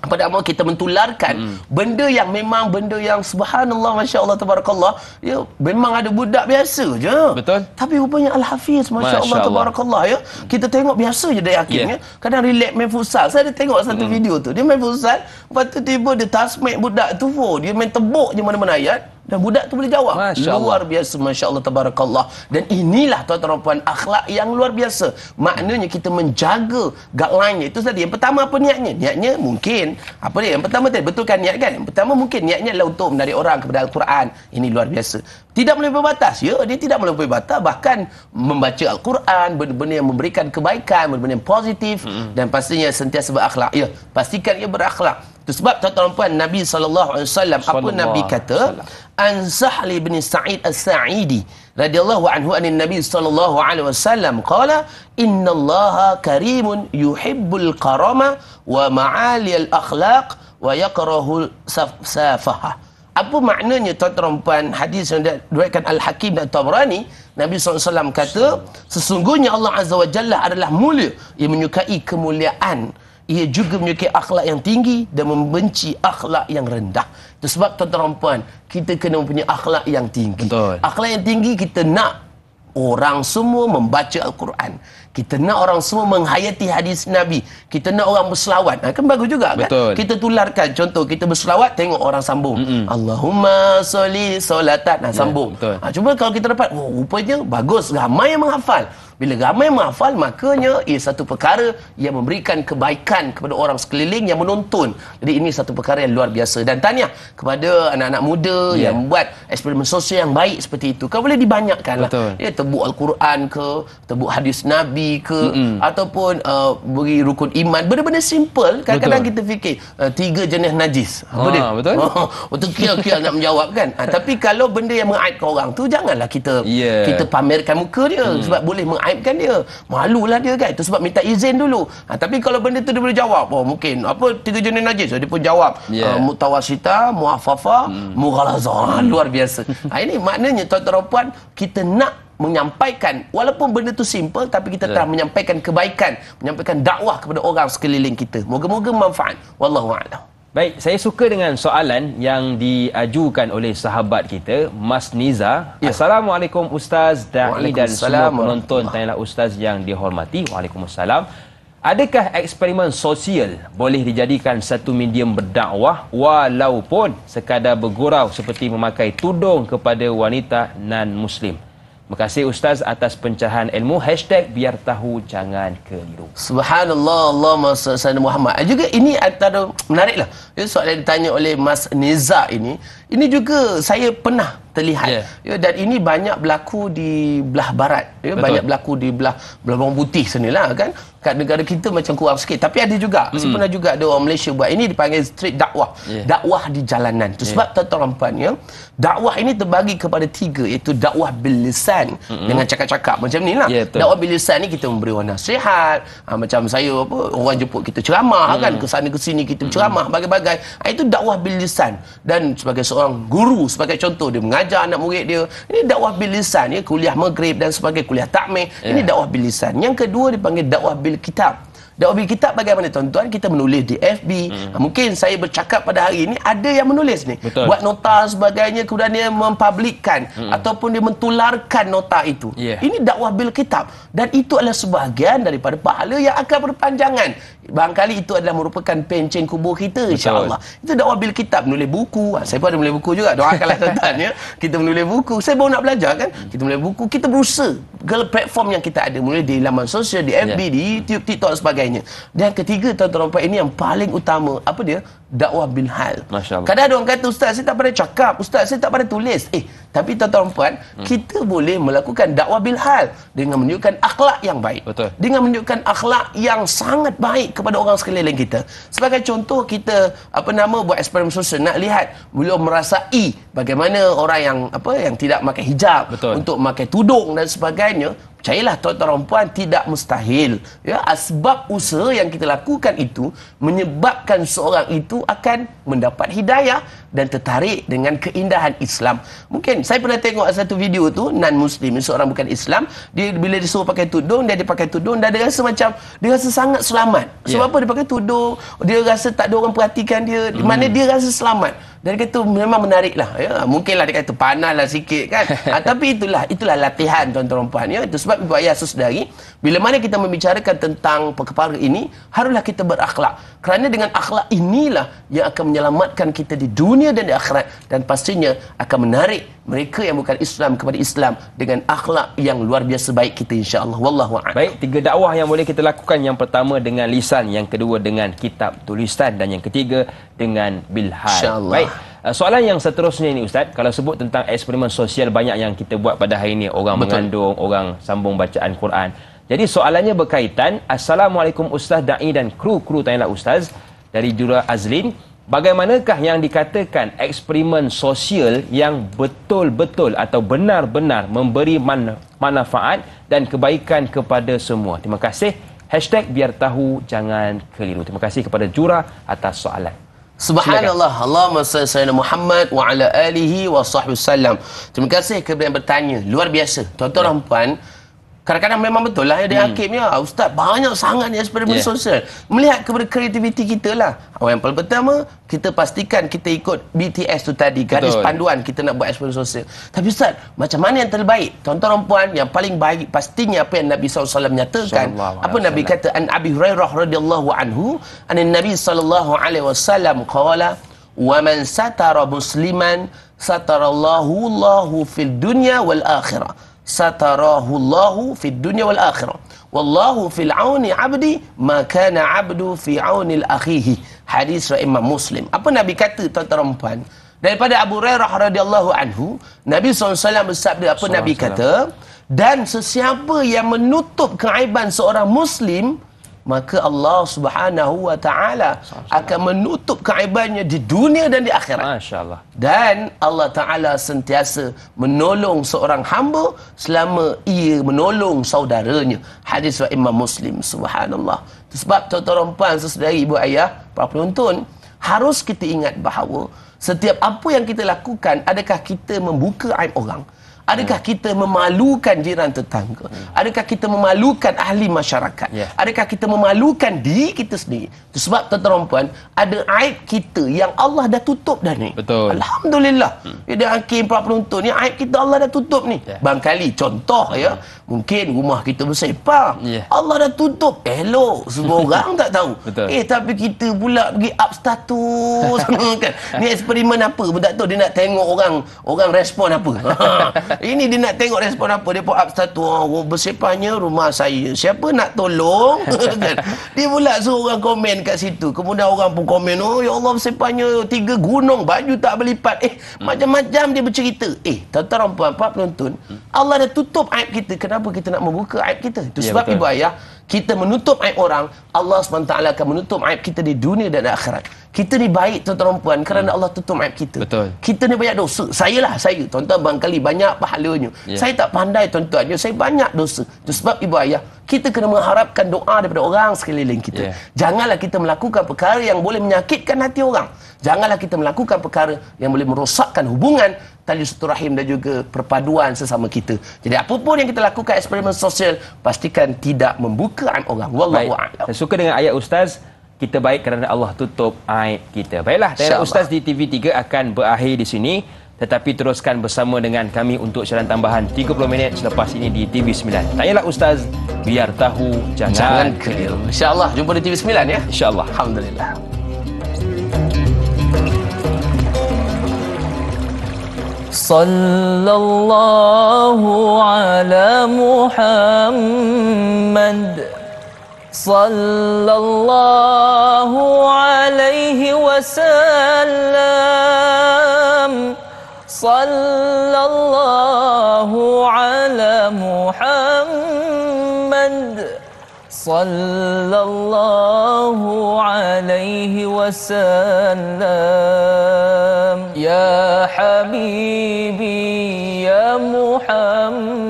pada apa kita mentularkan benda yang memang benda yang subhanallah, masya-Allah, tabarakallah, ya, memang ada budak biasa je.
Betul.
Tapi rupanya Al-Hafiz, masya-Allah, tabarakallah ya. Kita tengok biasa je dia yakinnya. Kadang relax main futsal. Saya ada tengok satu video tu. Dia main futsal, lepas tu tiba dia tasmik budak tu, dia main tebuk je mana-mana ayat. Dan budak tu boleh jawab. Luar biasa, Masya Allah, tabarakallah. Dan inilah tuan-tuan dan puan, akhlak yang luar biasa. Maknanya kita menjaga guideline-nya. Itu tadi. Yang pertama apa niatnya? Niatnya mungkin, apa dia? Yang pertama tadi, betulkan niat kan? Yang pertama mungkin niatnya adalah untuk menarik orang kepada Al-Quran. Ini luar biasa. Tidak melampaui batas. Ya, dia tidak melampaui batas. Bahkan membaca Al-Quran, benda-benda yang memberikan kebaikan, benda-benda yang positif. Dan pastinya sentiasa berakhlak. Ya, pastikan ia berakhlak. Itu sebab tuan-tuan dan puan, Nabi SAW, apa Nabi kata? An Sahli bin Sa'id As-Sa'idi radhiyallahu anhu anin Nabi sallallahu alaihi wasallam qala innallaha karimun yuhibbul karama wa ma'ali al-akhlaq wa yakrahu safaha. Apa maknanya tuan-tuan dan puan, hadis yang diriwayatkan Al-Hakim dan Tabrani, Nabi SAW kata sesungguhnya Allah Azza wa Jalla adalah mulia, ia menyukai kemuliaan, ia juga menyukai akhlak yang tinggi dan membenci akhlak yang rendah. Itu sebab tuan-tuan dan puan, kita kena mempunyai akhlak yang tinggi.
Betul.
Akhlak yang tinggi, kita nak orang semua membaca Al-Quran. Kita nak orang semua menghayati hadis Nabi. Kita nak orang berselawat. Kan bagus juga kan?
Betul.
Kita tularkan. Contoh, kita berselawat, tengok orang sambung. Allahumma sholli sholatan. Sambung. Cuba kalau kita dapat, rupanya bagus. Ramai yang menghafal. Bila ramai yang menghafal, makanya ia satu perkara yang memberikan kebaikan kepada orang sekeliling yang menonton. Jadi ini satu perkara yang luar biasa. Dan tahniah kepada anak-anak muda yang membuat eksperimen sosial yang baik seperti itu. Kau boleh dibanyakkan lah. Ya, tebuk Al-Quran ke, tebuk hadis Nabi ke, ataupun beri rukun iman. Benda-benda simple. Kadang-kadang kita fikir 3 jenis najis. Apa dia?
Betul.
Betul, kira-kira nak menjawab kan. Tapi kalau benda yang mengaibkan orang tu, janganlah kita kita pamerkan muka dia. Sebab boleh mengaibkan dia. Malulah dia kan. Itu sebab minta izin dulu. Tapi kalau benda tu dia boleh jawab. Mungkin apa 3 jenis najis. Dia pun jawab. Mutawasita, muafafa, mughalazah. Luar biasa. Ini maknanya tuan-tuan dan puan, kita nak menyampaikan, walaupun benda tu simple, tapi kita telah menyampaikan kebaikan, menyampaikan dakwah kepada orang sekeliling kita. Moga-moga manfaat. Wallahu a'lam.
Baik, saya suka dengan soalan yang diajukan oleh sahabat kita, Mas Niza. Assalamualaikum Ustaz, Da'i dan semua penonton. Tanyalah Ustaz yang dihormati. Waalaikumsalam. Adakah eksperimen sosial boleh dijadikan satu medium berdakwah walaupun sekadar bergurau seperti memakai tudung kepada wanita non-Muslim? Terima kasih Ustaz atas pencerahan ilmu. #biar tahu jangan keliru.
Subhanallah, Allahumma salli Muhammad. Juga ini antara menariklah. Soalan yang ditanya oleh Mas Niza ini Ini juga saya pernah terlihat dan ini banyak berlaku di belah barat, banyak berlaku di belah bawang putih sinilah kan. Kat negara kita macam kurang sikit, tapi ada juga saya pernah juga ada orang Malaysia buat ini, dipanggil street dakwah, dakwah di jalanan. Sebab tuan-tuan puan, dakwah ini terbagi kepada 3, iaitu dakwah bil lisan, dengan cakap-cakap macam ni lah. Dakwah bil lisan ni kita memberi orang nasihat, macam saya orang jemput kita ceramah kan, ke sana ke sini kita ceramah bagai-bagai. Itu dakwah bil lisan. Dan sebagai seorang guru, sebagai contoh, dia mengajar anak murid dia, ini dakwah bil lisan, kuliah maghrib dan sebagai kuliah takmir, ini dakwah bil lisan. Yang kedua dipanggil dakwah bil kitab. Dakwah bil kitab bagaimana tuan-tuan? Kita menulis di FB. Mungkin saya bercakap pada hari ini, ada yang menulis ni. Buat nota sebagainya, kemudian dia mempublikkan ataupun dia mentularkan nota itu. Ini dakwah bil kitab. Dan itu adalah sebahagian daripada pahala yang akan berpanjangan. Barangkali itu adalah merupakan pencen kubur kita, insya-Allah. Itu dakwah bil kitab, menulis buku. Saya pun ada menulis buku juga. Doakanlah tuan-tuan ya. Kita menulis buku. Saya baru nak belajar kan. Kita menulis buku, kita berusaha ke platform yang kita ada, menulis di laman sosial, di FB, di YouTube, TikTok dan sebagainya. Dan ketiga, tuan-tuan ini yang paling utama, apa dia? Dakwah bil hal. Kadang ada orang kata, ustaz saya tak pandai cakap, ustaz saya tak pandai tulis. Tapi tuan-tuan puan, kita boleh melakukan dakwah bil hal dengan menunjukkan akhlak yang baik. Dengan menunjukkan akhlak yang sangat baik kepada orang sekeliling kita. Sebagai contoh, kita buat eksperimen sosial, nak lihat belum merasai bagaimana orang yang tidak pakai hijab, untuk memakai tudung dan sebagainya. Percayalah tuan-tuan puan, tidak mustahil. Asbab usaha yang kita lakukan itu menyebabkan seorang itu akan mendapat hidayah dan tertarik dengan keindahan Islam. Mungkin saya pernah tengok satu video tu, non-Muslim, seorang bukan Islam, dia bila disuruh pakai tudung, dia pakai tudung dan dia rasa macam, dia rasa sangat selamat. Sebab apa? Dia pakai tudung, dia rasa tak ada orang perhatikan dia, di mana dia rasa selamat. Dan dia kata memang menarik lah. Mungkinlah dia kata panas lah sikit kan. Tapi itulah latihan tuan-tuan puan. Itu sebab ibu ayah saudari, bila mana kita membicarakan tentang perkara ini, haruslah kita berakhlak. Kerana dengan akhlak inilah yang akan menyelamatkan kita di dunia dan di akhirat. Dan pastinya akan menarik mereka yang bukan Islam kepada Islam dengan akhlak yang luar biasa baik kita, insya-Allah. Wallahu a'lam.
Baik, 3 dakwah yang boleh kita lakukan. Yang pertama dengan lisan, yang kedua dengan kitab tulisan, dan yang ketiga dengan bilhal.
Insya-Allah.
Baik. Soalan yang seterusnya ini Ustaz, kalau sebut tentang eksperimen sosial banyak yang kita buat pada hari ini, orang mengandung, orang sambung bacaan Quran. Jadi soalannya berkaitan, Assalamualaikum Ustaz Da'i dan kru tanyalah Ustaz dari Jura Azlin, bagaimanakah yang dikatakan eksperimen sosial yang betul-betul atau benar-benar memberi manfaat dan kebaikan kepada semua? Terima kasih. #biar tahu jangan keliru. Terima kasih kepada Jura atas soalan.
Subhanallah. Allahumma salli ala Muhammad wa ala alihi wa sahbihi wasallam. Terima kasih kepada yang bertanya. Luar biasa. Tuan-tuan puan, kadang-kadang memang betul lah dia hakimnya, ustaz, banyak sangat ni eksperimen sosial. Melihat kepada kreativiti kita lah. Yang paling pertama, kita pastikan kita ikut BTS tu tadi, garis panduan kita nak buat eksperimen sosial. Tapi ustaz, macam mana yang terbaik? Tuan-tuan puan, yang paling baik pastinya apa yang Nabi SAW nyatakan. Apa Nabi kata? An Abi Hurairah radhiyallahu anhu, an Nabi sallallahu alaihi wasallam qala, wa man satara musliman satarallahu Allahu fil dunya wal akhirah. Satarahu Allahu fid dunya wal akhirah. Wallahu fil auni 'abdi ma kana 'abdu fi auni akhihi. Hadis riwayat Imam Muslim. Apa Nabi kata tuan-tuan puan? Daripada Abu Hurairah radhiyallahu anhu, Nabi SAW bersabda, apa Nabi kata? Dan sesiapa yang menutup keaiban seorang muslim, maka Allah Subhanahu wa taala akan menutup keaibannya di dunia dan di akhirat.
Masya-Allah. Dan
Allah taala sentiasa menolong seorang hamba selama ia menolong saudaranya. Hadis riwayat Imam Muslim. Subhanallah. Sebab tuan-tuan puan, saudari, ibu ayah, para penonton, harus kita ingat bahawa setiap apa yang kita lakukan, adakah kita membuka aib orang? Adakah kita memalukan jiran tetangga? Adakah kita memalukan ahli masyarakat? Adakah kita memalukan diri kita sendiri? Itu sebab tuan-tuan puan, ada aib kita yang Allah dah tutup dah ni.
Betul.
Alhamdulillah. Dan hakim para penonton ni, aib kita Allah dah tutup ni. Barangkali contoh mungkin rumah kita bersepah. Allah dah tutup. Elok, semua orang tak tahu. Tapi kita pula pergi up status kan. Ni eksperimen apa? Tak tahu dia nak tengok orang respon apa. Ini dia nak tengok respon apa. Dia put up satu, oh, bersepahnya rumah saya. Siapa nak tolong? Kan? Dia pula suruh orang komen kat situ. Kemudian orang pun komen, oh ya Allah bersepahnya 3 gunung, baju tak berlipat. Macam-macam dia bercerita. Tuan-tuan dan puan penonton, Allah dah tutup aib kita. Kenapa kita nak membuka aib kita? Itu sebab ibu ayah, kita menutup aib orang, Allah SWT akan menutup aib kita di dunia dan akhirat. Kita ni baik tuan-tuan dan puan kerana Allah tutup aib kita.
Betul.
Kita ni banyak dosa. Saya tuan-tuan barangkali banyak pahalanya. Saya tak pandai tuan-tuan, saya banyak dosa. Itu sebab ibu ayah, kita kena mengharapkan doa daripada orang sekeliling kita. Janganlah kita melakukan perkara yang boleh menyakitkan hati orang. Janganlah kita melakukan perkara yang boleh merosakkan hubungan tali silaturahim dan juga perpaduan sesama kita. Jadi apapun yang kita lakukan eksperimen sosial, pastikan tidak membuka aib orang. Wallahu a'lam.
Saya suka dengan ayat Ustaz, kita baik kerana Allah tutup aib kita. Baiklah, Tanya Ustaz di TV3 akan berakhir di sini. Tetapi teruskan bersama dengan kami untuk siaran tambahan 30 minit selepas ini di TV9. Tanyalah Ustaz, biar tahu jangan keliru.
InsyaAllah jumpa di TV9 ya.
InsyaAllah.
Alhamdulillah.
Sallallahu ala Muhammad, sallallahu alaihi wasallam, sallallahu ala Muhammad, sallallahu alaihi wasallam. Ya habibi ya Muhammad,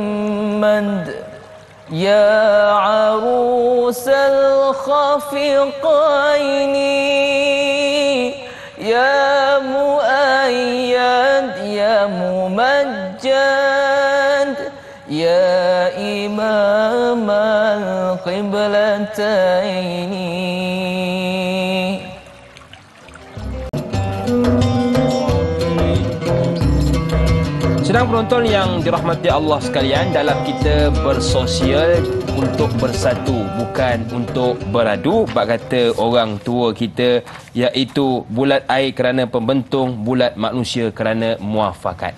ya arusal khafiqaini, ya muayyad ya mumajjad, ya imam al-qiblataini.
Sedang penonton yang dirahmati Allah sekalian, dalam kita bersosial untuk bersatu, bukan untuk beradu. Bak kata orang tua kita, iaitu bulat air kerana pembentung, bulat manusia kerana muafakat.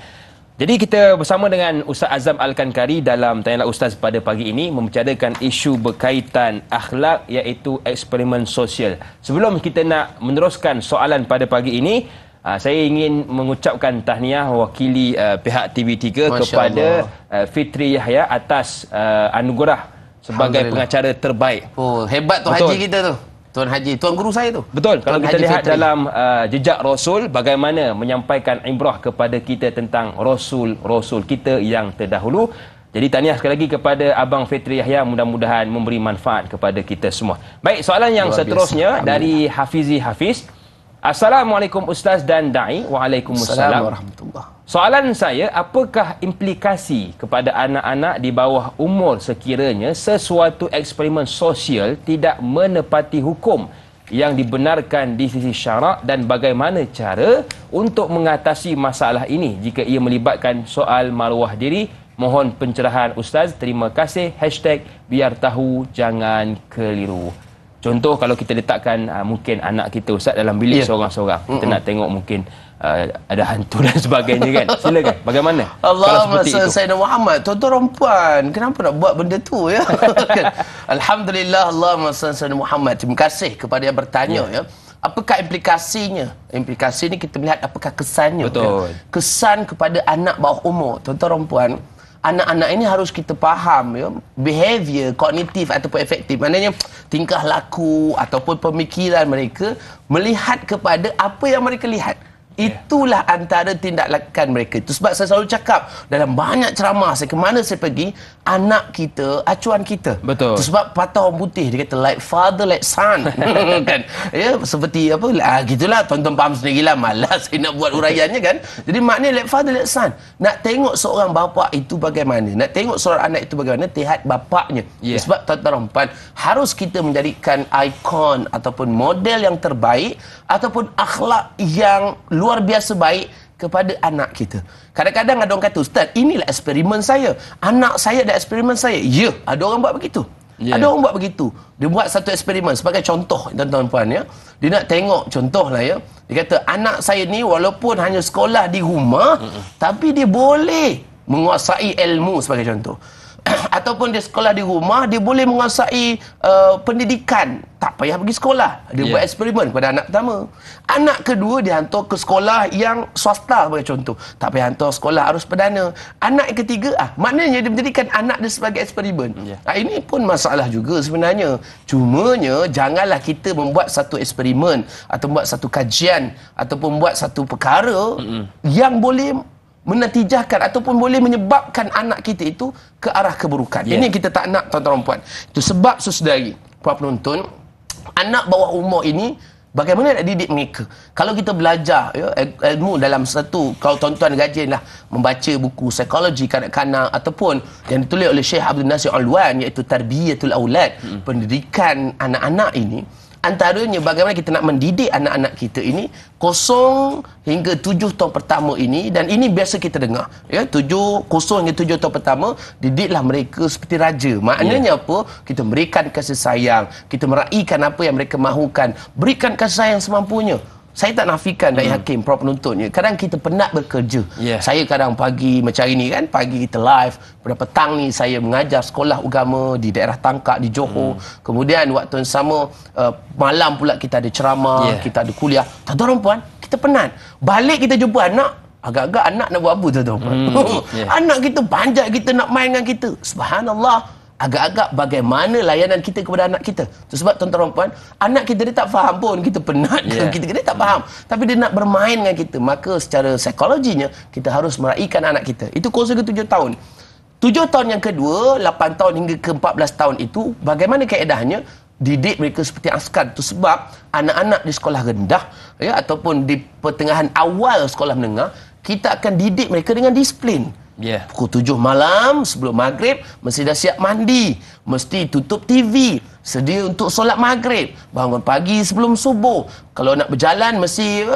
Jadi kita bersama dengan Ustaz Azam Al-Kankari dalam Tanyalah Ustaz pada pagi ini membicarakan isu berkaitan akhlak, iaitu eksperimen sosial. Sebelum kita nak meneruskan soalan pada pagi ini, saya ingin mengucapkan tahniah wakili pihak TV3 kepada Fitri Yahya atas anugerah sebagai pengacara terbaik.
Oh, hebat Tuan Haji kita tu. Tuan Haji, Tuan Guru saya tu.
Betul. Kalau
Tuan
kita
Haji
lihat
Fitri.
dalam jejak Rasul, bagaimana menyampaikan ibrah kepada kita tentang Rasul-Rasul kita yang terdahulu. Jadi tahniah sekali lagi kepada Abang Fitri Yahya, mudah-mudahan memberi manfaat kepada kita semua. Baik, soalan yang seterusnya dari Hafizi Hafiz. Assalamualaikum Ustaz dan Da'i. Waalaikumsalam
warahmatullahi.
Soalan saya, apakah implikasi kepada anak-anak di bawah umur sekiranya sesuatu eksperimen sosial tidak menepati hukum yang dibenarkan di sisi syarak, dan bagaimana cara untuk mengatasi masalah ini jika ia melibatkan soal maruah diri? Mohon pencerahan Ustaz. Terima kasih. #biar tahu jangan keliru. Contoh, kalau kita letakkan mungkin anak kita Ustaz dalam bilik seorang-seorang, kita nak tengok mungkin ada hantu dan sebagainya kan. Silakan, bagaimana?
Allahumma salli Sayyidina Muhammad. Tuan-tuan perempuan, kenapa nak buat benda tu ya? Alhamdulillah, Allahumma salli Sayyidina Muhammad. Terima kasih kepada yang bertanya ya. Apakah implikasinya? Implikasi ni kita melihat apakah kesannya.
Betul.
Ya? Kesan kepada anak bawah umur. Tuan-tuan perempuan, anak-anak ini harus kita faham ya, behavior kognitif ataupun efektif, maknanya tingkah laku ataupun pemikiran mereka melihat kepada apa yang mereka lihat. Itulah antara tindak lakukan mereka. Itu sebab saya selalu cakap dalam banyak ceramah saya, ke mana saya pergi, anak kita acuan kita.
Betul.
Itu sebab patah orang putih dia kata like father like son. Kan, ya, seperti apa, gitulah, tuan-tuan faham sendirilah, malas saya nak buat uraiannya kan. Jadi maknanya like father like son. Nak tengok seorang bapa itu bagaimana, nak tengok seorang anak itu bagaimana, lihat bapaknya. Sebab tuan-tuan perempuan, harus kita menjadikan ikon ataupun model yang terbaik ataupun akhlak yang luar biasa baik kepada anak kita. Kadang-kadang ada orang kata, Ustaz, inilah eksperimen saya, anak saya ada eksperimen saya. Ya, ada orang buat begitu. Ada orang buat begitu. Dia buat satu eksperimen sebagai contoh, tuan-tuan puan ya. Dia nak tengok contohlah ya. Dia kata, anak saya ni walaupun hanya sekolah di rumah, tapi dia boleh menguasai ilmu sebagai contoh. Ataupun dia sekolah di rumah, dia boleh menguasai pendidikan, tak payah pergi sekolah, dia buat eksperimen pada anak pertama. Anak kedua dia hantar ke sekolah yang swasta sebagai contoh, tak payah hantar sekolah arus perdana. Anak yang ketiga maknanya dia menjadikan anak dia sebagai eksperimen. Ini pun masalah juga sebenarnya. Cumanya janganlah kita membuat satu eksperimen atau membuat satu kajian ataupun membuat satu perkara yang boleh menatijahkan ataupun boleh menyebabkan anak kita itu ke arah keburukan. Ini kita tak nak, tuan-tuan dan puan. Itu sebab saudari, puan penonton, anak bawah umur ini bagaimana nak didik mereka. Kalau kita belajar ilmu dalam satu, kalau tuan-tuan rajinlah membaca buku psikologi kanak-kanak ataupun yang ditulis oleh Syekh Abdul Nasir Alwan, iaitu Tarbiyatul Aulad, pendidikan anak-anak ini, antaranya bagaimana kita nak mendidik anak-anak kita ini 0 hingga 7 tahun pertama ini, dan ini biasa kita dengar 0 hingga 7 tahun pertama, didiklah mereka seperti raja. Maknanya apa? Kita berikan kasih sayang, kita meraihkan apa yang mereka mahukan, berikan kasih sayang semampunya. Saya tak nafikan dari Hakim, para penontonnya, kadang kita penat bekerja. Saya kadang pagi macam ini kan, pagi kita live, pada petang ni saya mengajar sekolah agama di daerah Tangkak di Johor. Kemudian waktu yang sama malam pula kita ada ceramah, kita ada kuliah. Tuan-tuan dan puan, kita penat. Balik kita jumpa anak, agak-agak anak nak buat apa, tuan-tuan dan puan? Anak kita panjat, kita nak main dengan kita. Subhanallah. Agak-agak bagaimana layanan kita kepada anak kita. Itu sebab tuan-tuan dan puan, anak kita dia tak faham pun kita penat ke, dia tak faham. Tapi dia nak bermain dengan kita. Maka secara psikologinya, kita harus meraihkan anak kita. Itu 0 ke 7 tahun. 7 tahun yang kedua, 8 tahun hingga ke 14 tahun itu, bagaimana kaedahnya? Didik mereka seperti askar. Itu sebab anak-anak di sekolah rendah ataupun di pertengahan awal sekolah menengah, kita akan didik mereka dengan disiplin. Pukul 7 malam sebelum maghrib mesti dah siap mandi, mesti tutup TV, sedia untuk solat maghrib, bangun pagi sebelum subuh. Kalau nak berjalan mesti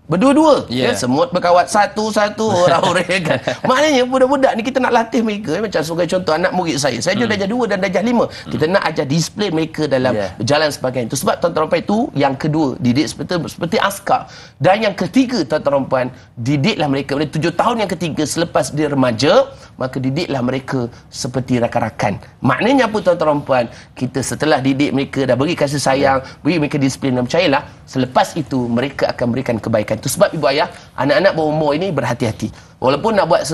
berdua-dua, semut berkawat satu-satu, orang-orang kan. Maknanya budak-budak ni kita nak latih mereka, macam sebagai contoh anak murid saya darjah 2 dan darjah 5. Kita nak ajar disiplin mereka dalam berjalan sebagainya. Itu sebab tuan-tuan dan puan, itu yang kedua, didik seperti askar. Dan yang ketiga, tuan-tuan dan puan, didiklah mereka pada 7 tahun yang ketiga selepas dia remaja, maka didiklah mereka seperti rakan-rakan. Maknanya apa, tuan-tuan dan puan? Kita setelah didik mereka, dah beri kasih sayang, beri mereka disiplin, dan percayalah selepas itu mereka akan berikan kebaikan. Itu sebab ibu ayah, anak-anak berumur ini berhati-hati. Walaupun nak buat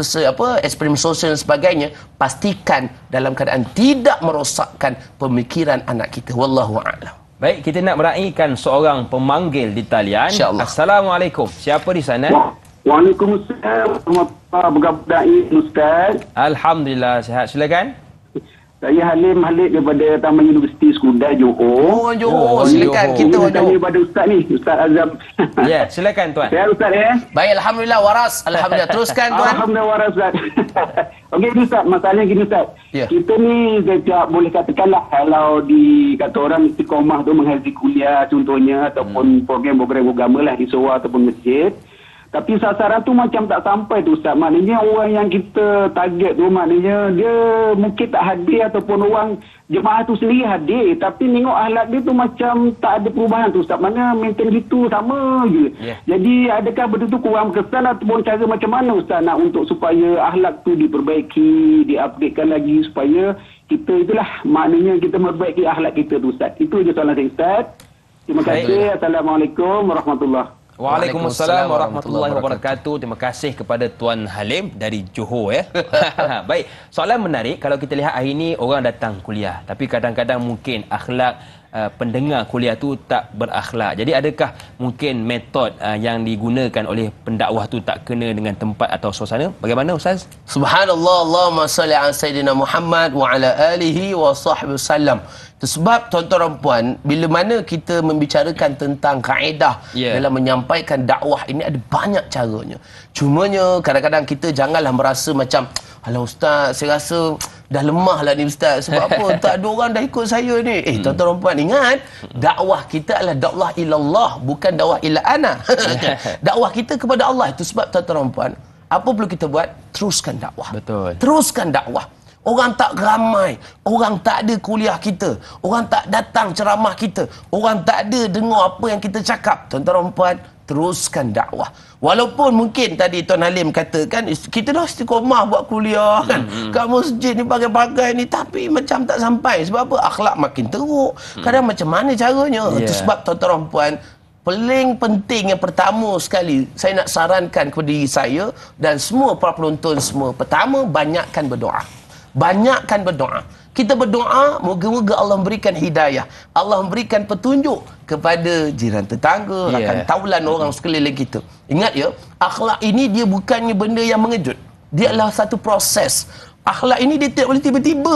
eksperimen sosial dan sebagainya, pastikan dalam keadaan tidak merosakkan pemikiran anak kita. Wallahu a'lam.
Baik, kita nak meraihkan seorang pemanggil di talian. Assalamualaikum. Siapa di sana?
Waalaikumsalam. Bergabung Ustaz.
Alhamdulillah, sihat. Silakan.
Saya Halim Malik daripada Taman Universiti Skudai, Johor.
Johor. Silakan. Kita
tanya pada Ustaz ni, Ustaz Azam.
Silakan tuan.
Saya Ustaz
Baik, Alhamdulillah waras. Alhamdulillah. Teruskan tuan.
Alhamdulillah waras Ustaz. Okey Ustaz, masalahnya gini Ustaz. Kita ni boleh katakanlah kalau di kata orang istiqomah tu menghaji kuliah contohnya ataupun program-program agama lah di surau ataupun masjid. Tapi sasaran tu macam tak sampai tu Ustaz. Maknanya orang yang kita target tu, maknanya dia mungkin tak hadir ataupun orang jemaah tu sendiri hadir. Tapi tengok akhlak dia tu macam tak ada perubahan tu Ustaz. Mana maintain gitu sama je. Jadi adakah benda tu kurang kesan ataupun cara macam mana Ustaz nak untuk supaya akhlak tu diperbaiki, diupdatekan lagi supaya kita itulah maknanya kita memperbaiki akhlak kita tu Ustaz. Itu je soalan saya Ustaz. Terima kasih. Assalamualaikum warahmatullahi wabarakatuh.
Waalaikumsalam warahmatullahi wabarakatuh. Terima kasih kepada Tuan Halim dari Johor Baik, soalan menarik. Kalau kita lihat hari ini orang datang kuliah, tapi kadang-kadang mungkin akhlak pendengar kuliah tu tak berakhlak. Jadi adakah mungkin metod yang digunakan oleh pendakwah tu tak kena dengan tempat atau suasana? Bagaimana Ustaz?
Subhanallah, Allahumma salli ala Sayyidina Muhammad wa ala alihi wa sahbihi wasallam. Sebab tuan-tuan dan puan, bila mana kita membicarakan tentang kaedah dalam menyampaikan dakwah ini, ada banyak caranya. Cumanya kadang-kadang kita janganlah merasa macam, alah Ustaz, saya rasa dah lemah lah ni Ustaz. Sebab apa? Tak ada orang dah ikut saya ni. Tuan-tuan dan puan, ingat, dakwah kita adalah dakwah ilallah, bukan dakwah ila ana. Dakwah kita kepada Allah. Itu sebab tuan-tuan dan puan, apa perlu kita buat? Teruskan dakwah.
Betul.
Teruskan dakwah. Orang tak ramai, orang tak ada kuliah kita, orang tak datang ceramah kita, orang tak ada dengar apa yang kita cakap. Tuan-tuan dan puan, teruskan dakwah. Walaupun mungkin tadi Tuan Halim katakan kita dah istiqomah buat kuliah kan, kat masjid ni bagai-bagai ni, tapi macam tak sampai. Sebab apa? Akhlak makin teruk. Kadang macam mana caranya? Itu sebab tuan-tuan puan, paling penting yang pertama sekali saya nak sarankan kepada diri saya dan semua para penonton semua, pertama, banyakkan berdoa. Banyakkan berdoa. Kita berdoa, moga-moga Allah memberikan hidayah, Allah memberikan petunjuk kepada jiran tetangga, rakan taulan orang sekeliling kita. Ingat ya, akhlak ini dia bukannya benda yang mengejut. Dia adalah satu proses. Akhlak ini dia tidak boleh tiba-tiba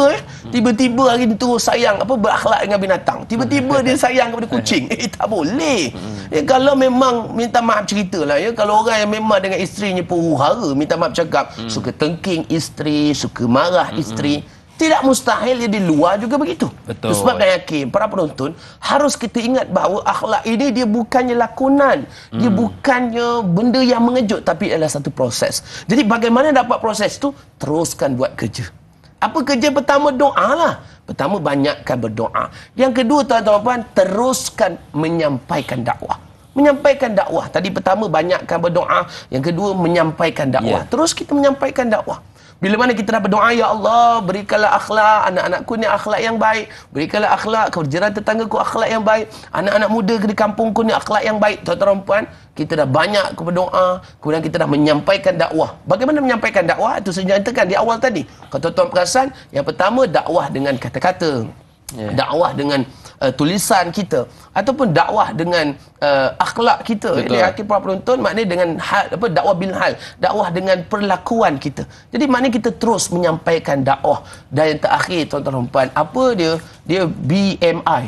tiba-tiba hari ni terus sayang berakhlak dengan binatang. Tiba-tiba dia sayang kepada kucing. Tak boleh. Kalau memang minta maaf ceritalah ya, kalau orang yang memang dengan isterinya huru-hara, minta maaf cakap, suka tengking isteri, suka marah isteri, tidak mustahil dia di luar juga begitu.
Betul.
Sebab saya yakin para penonton harus kita ingat bahawa akhlak ini dia bukannya lakonan, dia bukannya benda yang mengejut, tapi adalah satu proses. Jadi bagaimana dapat proses itu? Teruskan buat kerja. Apa kerja pertama? Doa lah. Pertama, banyakkan berdoa. Yang kedua, tuan-tuan, teruskan menyampaikan dakwah. Menyampaikan dakwah. Tadi pertama, banyakkan berdoa. Yang kedua, menyampaikan dakwah. Terus kita menyampaikan dakwah. Bila mana kita dah berdoa, ya Allah, berikanlah akhlak anak-anakku ni akhlak yang baik, berikanlah akhlak jiran tetanggaku akhlak yang baik, anak-anak muda di kampungku ni akhlak yang baik. Tuan-tuan puan, kita dah banyak berdoa, kemudian kita dah menyampaikan dakwah. Bagaimana menyampaikan dakwah? Itu saya nyatakan di awal tadi. Kalau tuan-tuan perasan, yang pertama dakwah dengan kata-kata, dakwah dengan tulisan kita, ataupun dakwah dengan akhlak kita. Jadi akhir para penonton, maknanya dengan hal, dakwah bil hal, dakwah dengan perlakuan kita. Jadi maknanya kita terus menyampaikan dakwah. Dan yang terakhir tuan-tuan puan, apa dia BMI.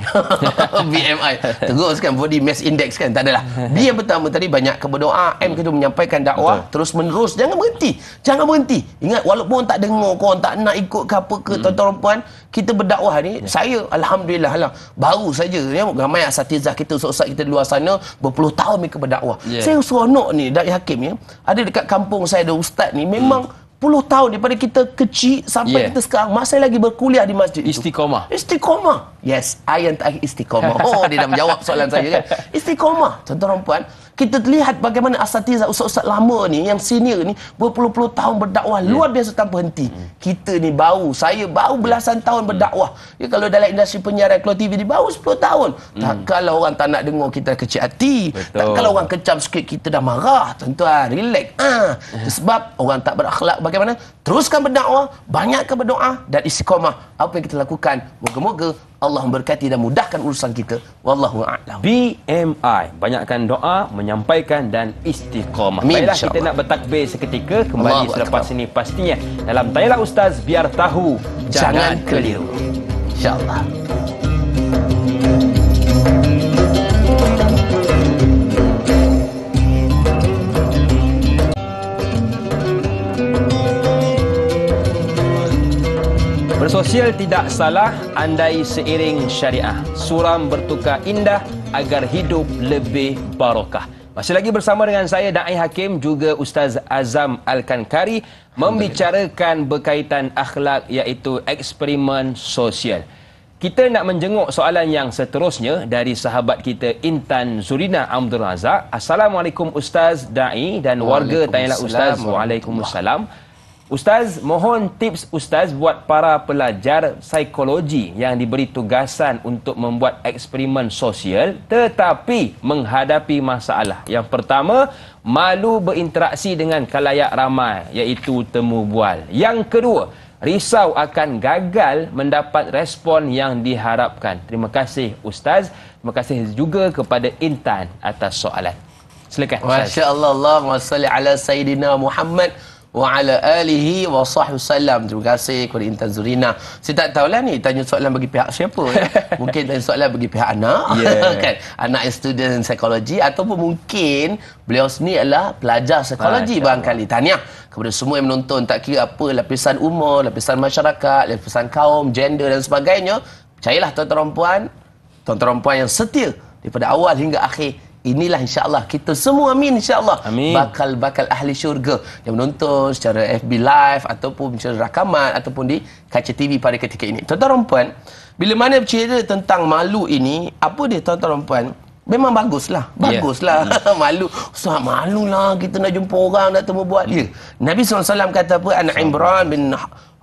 BMI terus kan, body mass index kan, tak adalah. B yang pertama tadi, banyak berdoa. M kedua, menyampaikan dakwah. Terus menerus, jangan berhenti. Ingat, walaupun tak dengar, korang tak nak ikut ke apa ke, tuan-tuan puan, kita berdakwah ni, saya alhamdulillah baru saja ya, ramai asatizah kita, ustaz kita di luar sana berpuluh tahun mereka berdakwah. Saya seronok ni Dai Hakim ya, ada dekat kampung saya ada ustaz ni memang puluh tahun daripada kita kecil sampai kita sekarang masih lagi berkuliah di masjid itu. Istiqomah. Yes, ayat terakhir istiqomah. Dia dah menjawab soalan saya kan. Istiqomah. Tuan-tuan puan, kita lihat bagaimana asatizah ustaz-ustaz lama ni, yang senior ni berpuluh-puluh tahun berdakwah luar biasa tanpa henti. Kita ni saya baru belasan tahun berdakwah. Ya, kalau dalam industri penyiaran Keluar TV ni baru 10 tahun. Tak kalau orang tak nak dengar kita kecil hati. Tak kalau orang kecam sikit kita dah marah. Tuan-tuan, relax. Sebab orang tak berakhlak. Bagaimana? Teruskan berdakwah, banyakkan berdoa dan istiqamah. Apa yang kita lakukan, moga-moga Allah memberkati dan mudahkan urusan kita. Wallahu a'lam.
BMI, banyakkan doa, menyampaikan dan istiqamah. Baiklah, kita nak bertakbir seketika, kembali selepas ini pastinya dalam Tayalah Ustaz, biar tahu jangan keliru.
InsyaAllah.
Bersosial tidak salah andai seiring syariah. Suram bertukar indah agar hidup lebih barakah. Masih lagi bersama dengan saya Dai Hakim, juga Ustaz Azam Al-Kankari, membicarakan berkaitan akhlak, iaitu eksperimen sosial. Kita nak menjenguk soalan yang seterusnya dari sahabat kita Intan Zurina Abdul Razak. Assalamualaikum Ustaz Dai dan warga Tayalah Ustaz. Waalaikumsalam. Ustaz, mohon tips Ustaz buat para pelajar psikologi yang diberi tugasan untuk membuat eksperimen sosial tetapi menghadapi masalah. Yang pertama, malu berinteraksi dengan khalayak ramai, iaitu temu bual. Yang kedua, risau akan gagal mendapat respon yang diharapkan. Terima kasih Ustaz. Terima kasih juga kepada Intan atas soalan. Silakan Ustaz.
Masya-Allah, Allahumma salli ala Sayyidina Muhammad wa ala alihi wa sahbihi wasallam. Terima kasih kepada Intan Zurina. Saya tak tahulah ni tanya soalan bagi pihak siapa ya. Mungkin tanya soalan bagi pihak anak kan, anak student psikologi, ataupun mungkin beliau sendiri adalah pelajar psikologi. Barangkali tahniah kepada semua yang menonton, tak kira apa lapisan umur, lapisan masyarakat, lapisan kaum, gender dan sebagainya. Percayalah tuan-tuan puan yang setia daripada awal hingga akhir, inilah insya-Allah kita semua, amin insya-Allah, bakal ahli syurga yang menonton secara FB live ataupun secara rakaman ataupun di kaca TV pada ketika ini. Tuan-tuan puan, bila mana bercerita tentang malu ini, apa dia tuan-tuan puan? memang baguslah. Baguslah. Malu. Ustaz, malulah kita nak jumpa orang nak temu buat dia. Nabi SAW kata apa? An Imran bin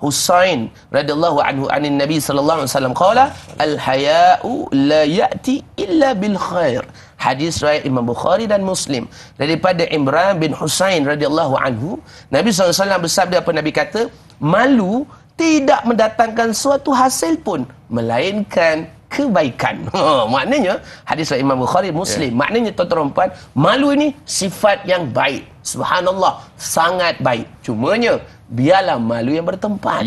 Husain radhiyallahu anhu anin Nabi sallallahu alaihi wasallam qala al-haya'u la ya'ti illa bil khair. Hadis riwayat Imam Bukhari dan Muslim daripada Imran bin Husain radhiyallahu anhu. Nabi SAW bersabda, apa Nabi kata? Malu tidak mendatangkan suatu hasil pun melainkan kebaikan. Maknanya hadis riwayat Imam Bukhari Muslim. Maknanya tuan-tuan dan puan, malu ini sifat yang baik. Subhanallah, sangat baik. Cumanya biarlah malu yang bertempat.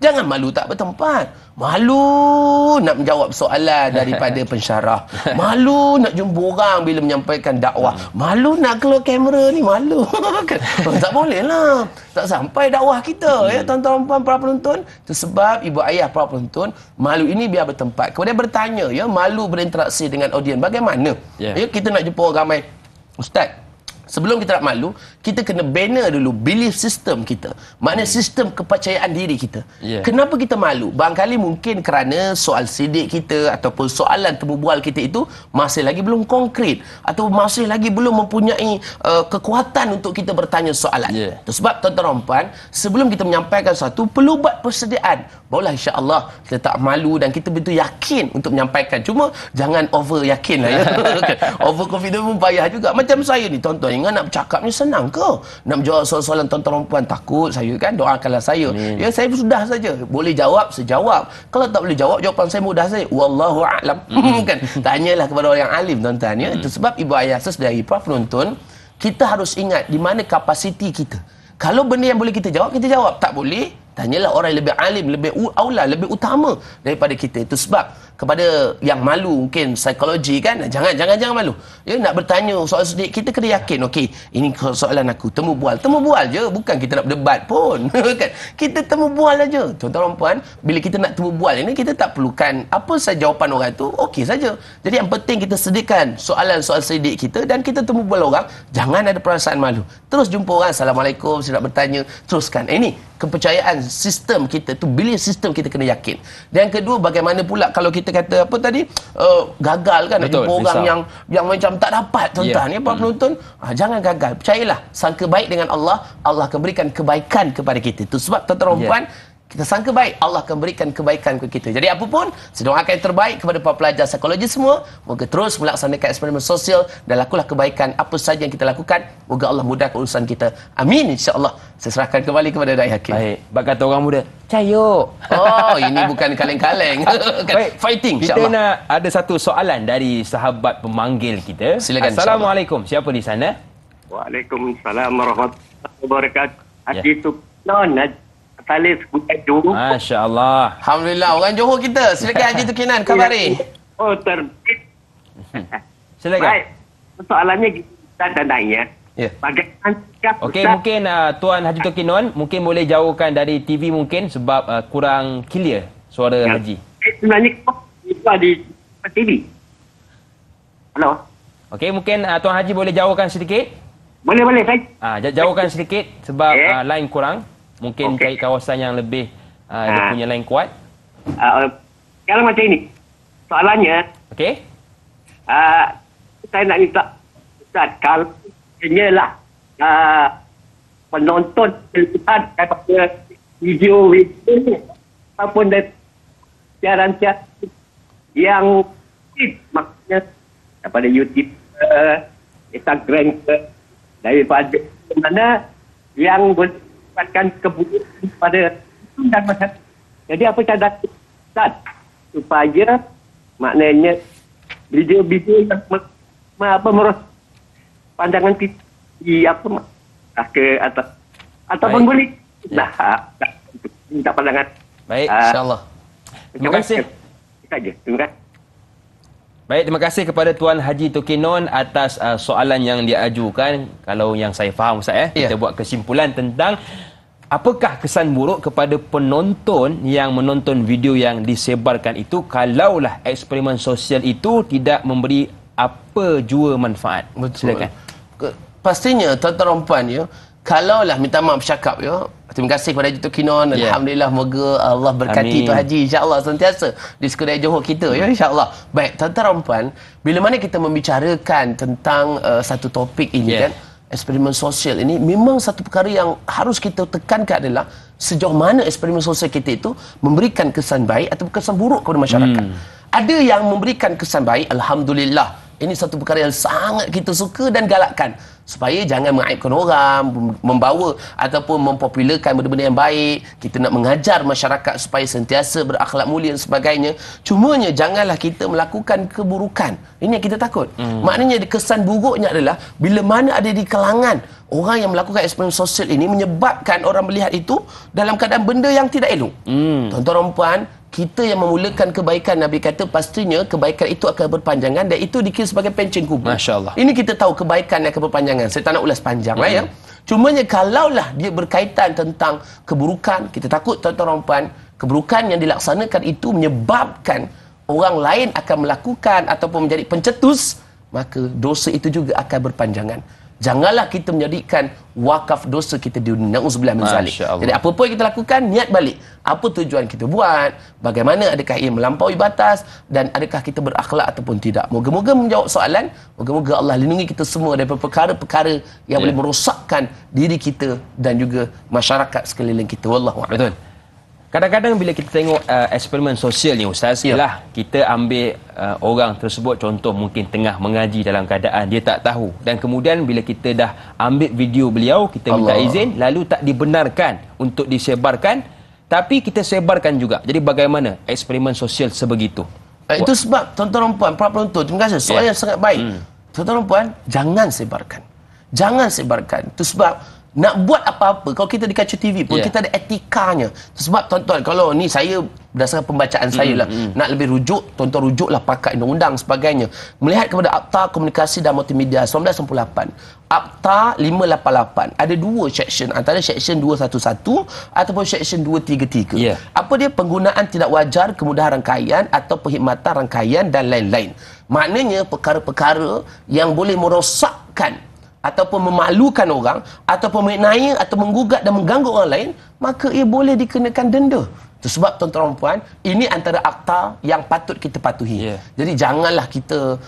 Jangan malu tak bertempat. Malu nak menjawab soalan daripada pensyarah. Malu nak jumpa orang bila menyampaikan dakwah. Malu nak keluar kamera ni, malu. Kan? Tak boleh lah. Tak sampai dakwah kita. Ya, tuan-tuan puan para penonton. Itu sebab ibu ayah para penonton, malu ini biar bertempat. Kemudian bertanya, ya, malu berinteraksi dengan audiens. Bagaimana? Ya, kita nak jumpa orang ramai. Ustaz, sebelum kita nak malu, kita kena bina dulu belief system kita. Maknanya sistem kepercayaan diri kita. Kenapa kita malu? Barangkali mungkin kerana soal sidik kita ataupun soalan temu bual kita itu masih lagi belum konkret atau masih lagi belum mempunyai kekuatan untuk kita bertanya soalan. Sebab tuan-tuan puan, sebelum kita menyampaikan sesuatu perlu buat persediaan. Barulah insya-Allah kita tak malu dan kita betul yakin untuk menyampaikan. Cuma jangan over yakin lah ya. Over confident pun payah juga. Macam saya ni tuan-tuan, ingat nak bercakap ni senang ke? Nak menjawab soalan tuan-tuan perempuan, takut saya kan, doakanlah saya. Ya, saya sudah saja. Boleh jawab, sejawab. Kalau tak boleh jawab, jawapan saya mudah saja. Wallahu a'lam. Kan? Tanyalah kepada orang yang alim tuan-tuan ya. Itu sebab ibu ayah saudari para penonton, kita harus ingat di mana kapasiti kita. Kalau benda yang boleh kita jawab, kita jawab. Tak boleh, tanyalah orang yang lebih alim, lebih aula, lebih utama daripada kita. Itu sebab kepada yang malu mungkin psikologi kan, jangan malu. Ya, nak bertanya soal sedikit, kita kena yakin, okey, ini soalan aku, temu bual je, bukan kita nak berdebat pun. Kan? Kita temu bual aja. Tuan-tuan puan, bila kita nak temu bual ini, kita tak perlukan apa saja jawapan orang tu, okey saja. Jadi yang penting kita sediakan soalan-soal sedikit kita dan kita temu bual orang, jangan ada perasaan malu. Terus jumpa orang, assalamualaikum, saya nak bertanya, teruskan. Ini kepercayaan sistem kita tu, belief sistem kita kena yakin. Dan kedua, bagaimana pula kalau kita kata apa tadi, gagal kan, nak jumpa orang yang macam tak dapat tuan-tuan ya, para penonton, jangan gagal, percayalah, sangka baik dengan Allah, Allah akan berikan kebaikan kepada kita. Itu sebab tuan-tuan puan, kita sangka baik, Allah akan berikan kebaikan kepada kita. Jadi apapun, saya doakan yang terbaik kepada para pelajar psikologi semua. Moga terus melaksanakan eksperimen sosial dan lakulah kebaikan apa saja yang kita lakukan. Moga Allah mudahkan urusan kita. Amin, insya-Allah. Saya serahkan kembali kepada Da'i Hakim.
Baik, bak kata orang muda, cayo.
Oh, ini bukan kaleng-kaleng.
Baik,
fighting,
insya-Allah. Kita nak ada satu soalan dari sahabat pemanggil kita.
Silakan.
Assalamualaikum. Siapa di sana?
Waalaikumsalam warahmatullahi wabarakatuh. Haji Tukinon, Salis Bukadu.
Masya-Allah.
Alhamdulillah, orang Johor kita. Silakan Haji Tukinan, kabari.
Oh, terbit.
Silakan.
Baik, soalannya kita dah tanya. Bagaimana sikap
okey, mungkin Tuan Haji Tukinon mungkin boleh jauhkan dari TV mungkin sebab kurang clear suara Haji.
Sebenarnya kita di TV. Halo.
Okey, mungkin Tuan Haji boleh jauhkan sedikit?
Boleh saya.
Jauhkan sedikit sebab line kurang. Mungkin cari kawasan yang lebih dia punya line kuat.
Kalau macam ini. Soalannya,
okey.
Saya nak minta Ustaz, kalau hanyalah penonton melihat daripada video ataupun dari siaran-siaran yang maksudnya daripada YouTube, Instagram daripada mana yang mendapatkan kebutuhan pada dan masyarakat. Jadi apa cara Ustaz supaya maknanya video-video yang meros pandangan kita ke atas ataupun boleh minta pandangan.
Baik, insya-Allah. Terima kasih.
Terima kasih.
Baik, terima kasih kepada Tuan Haji Tukinon atas soalan yang dia ajukan. Kalau yang saya faham Ustaz kita buat kesimpulan tentang apakah kesan buruk kepada penonton yang menonton video yang disebarkan itu kalaulah eksperimen sosial itu tidak memberi apa jua manfaat.
Betul.
Silakan.
Pastinya tuan-tuan dan puan ya, kalaulah minta maaf cakap ya. Terima kasih kepada Juto Kinon. Alhamdulillah, moga Allah berkati
Amin.
Tuan Haji insya-Allah sentiasa di Sekudai Johor kita ya insya-Allah. Baik, tuan-tuan dan puan, bila mana kita membicarakan tentang satu topik ini kan, eksperimen sosial ini memang satu perkara yang harus kita tekankan adalah sejauh mana eksperimen sosial kita itu memberikan kesan baik atau kesan buruk kepada masyarakat. Ada yang memberikan kesan baik, alhamdulillah. Ini satu perkara yang sangat kita suka dan galakkan supaya jangan mengaibkan orang, membawa ataupun mempopularkan benda-benda yang baik. Kita nak mengajar masyarakat supaya sentiasa berakhlak mulia dan sebagainya. Cumanya janganlah kita melakukan keburukan. Ini yang kita takut. Maknanya kesan buruknya adalah bila mana ada di kalangan orang yang melakukan eksperimen sosial ini menyebabkan orang melihat itu dalam keadaan benda yang tidak elok. Tuan-tuan dan puan, kita yang memulakan kebaikan, Nabi kata pastinya kebaikan itu akan berpanjangan dan itu dikira sebagai pencen kubur.
Masya Allah.
Ini kita tahu kebaikan yang akan berpanjangan. Saya tak nak ulas panjang lah ya. Cumanya kalaulah dia berkaitan tentang keburukan, kita takut tuan-tuan dan puan, keburukan yang dilaksanakan itu menyebabkan orang lain akan melakukan ataupun menjadi pencetus, maka dosa itu juga akan berpanjangan. Janganlah kita menjadikan wakaf dosa kita di dunia. Na'udzubillah min zalik. Jadi apa-apa yang kita lakukan, niat balik. Apa tujuan kita buat? Bagaimana, adakah ia melampaui batas? Dan adakah kita berakhlak ataupun tidak? Moga-moga menjawab soalan. Moga-moga Allah lindungi kita semua daripada perkara-perkara yang boleh merosakkan diri kita dan juga masyarakat sekeliling kita. Wallahu a'lam.
Betul. Kadang-kadang bila kita tengok eksperimen sosial ni Ustaz, ialah kita ambil orang tersebut, contoh mungkin tengah mengaji dalam keadaan dia tak tahu, dan kemudian bila kita dah ambil video beliau, kita minta izin, lalu tak dibenarkan untuk disebarkan, tapi kita sebarkan juga. Jadi bagaimana eksperimen sosial sebegitu?
Itu sebab tuan-tuan dan puan, para penonton, terima kasih, soalan yang sangat baik. Tuan-tuan dan puan, jangan sebarkan. Jangan sebarkan. Itu sebab nak buat apa-apa, kalau kita di kaca TV pun kita ada etikanya. Sebab tuan-tuan, kalau ni saya berdasarkan pembacaan saya lah, nak lebih rujuk, tuan-tuan rujuklah pakar undang-undang sebagainya. Melihat kepada Akta Komunikasi dan Multimedia 1998, Akta 588, ada dua section, antara section 211 ataupun section 233. Apa dia? Penggunaan tidak wajar, kemudahan rangkaian atau perkhidmatan rangkaian dan lain-lain. Maknanya perkara-perkara yang boleh merosakkan ataupun memalukan orang, ataupun mengenai atau menggugat dan mengganggu orang lain, maka ia boleh dikenakan denda. Itu sebab tuan-tuan dan puan, ini antara akta yang patut kita patuhi. Jadi janganlah kita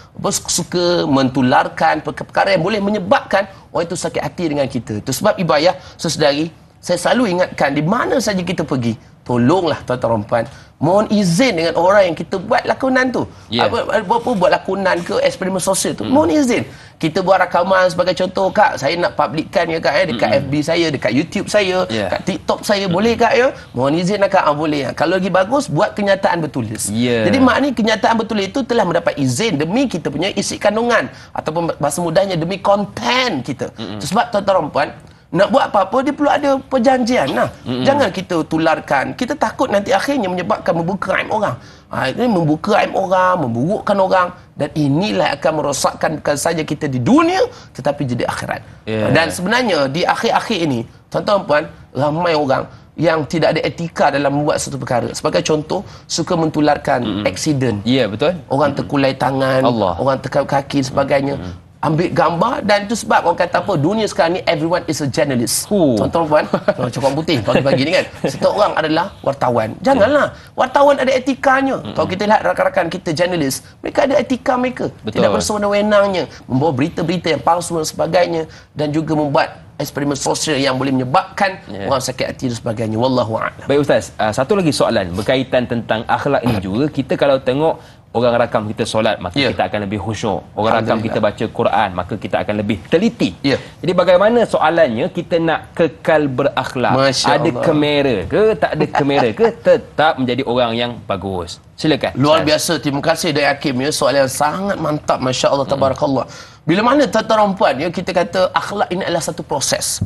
suka mentularkan perkara yang boleh menyebabkan orang itu sakit hati dengan kita. Itu sebab ibu ayah, saudari, saya selalu ingatkan di mana saja kita pergi, tolonglah tuan-tuan dan puan, mohon izin dengan orang yang kita buat lakonan tu. Apa buat lakonan ke eksperimen sosial tu, mohon izin. Kita buat rakaman sebagai contoh, Kak, saya nak publikkan ya Kak, dekat FB saya, dekat YouTube saya, kat TikTok saya, boleh Kak ya? Mohon izin lah Kak, boleh ya. Kalau lagi bagus, buat kenyataan bertulis. Jadi maknanya kenyataan bertulis itu telah mendapat izin demi kita punya isi kandungan, ataupun bahasa mudahnya demi konten kita. Sebab tuan-tuan dan puan, nak buat apa-apa dia perlu ada perjanjian lah. Jangan kita tularkan. Kita takut nanti akhirnya menyebabkan membuka aib orang. Ini membuka aib orang, memburukkan orang, dan inilah akan merosakkan bukan saja kita di dunia tetapi jadi akhirat. Dan sebenarnya di akhir-akhir ini, tuan-tuan dan puan, ramai orang yang tidak ada etika dalam membuat satu perkara. Sebagai contoh, suka mentularkan aksiden.
Betul.
Orang terkulai tangan, orang terkau kaki sebagainya. Ambil gambar, dan itu sebab orang kata apa, dunia sekarang ni everyone is a journalist. Tuan-tuan puan, cakap putih pagi-pagi ni kan, setiap orang adalah wartawan. Janganlah, wartawan ada etikanya. Kalau kita lihat rakan-rakan kita journalist, mereka ada etika mereka. Tidak bersewenang-wenangnya membawa berita-berita yang palsu dan sebagainya, dan juga membuat eksperimen sosial yang boleh menyebabkan orang sakit hati dan sebagainya. Wallahu a'lam.
Baik Ustaz, satu lagi soalan berkaitan tentang akhlak ini juga. Kita kalau tengok orang rakam kita solat, maka kita akan lebih khusyuk. Orang rakam kita baca Quran, maka kita akan lebih teliti. Jadi bagaimana soalannya, kita nak kekal berakhlak, ada kamera ke, tak ada kamera ke, tetap menjadi orang yang bagus. Silakan.
Luar biasa, terima kasih dari Hakim ya, soalan yang sangat mantap, masya-Allah, tabarakallah. Bila mana tuan-tuan dan puan ya, kita kata akhlak ini adalah satu proses.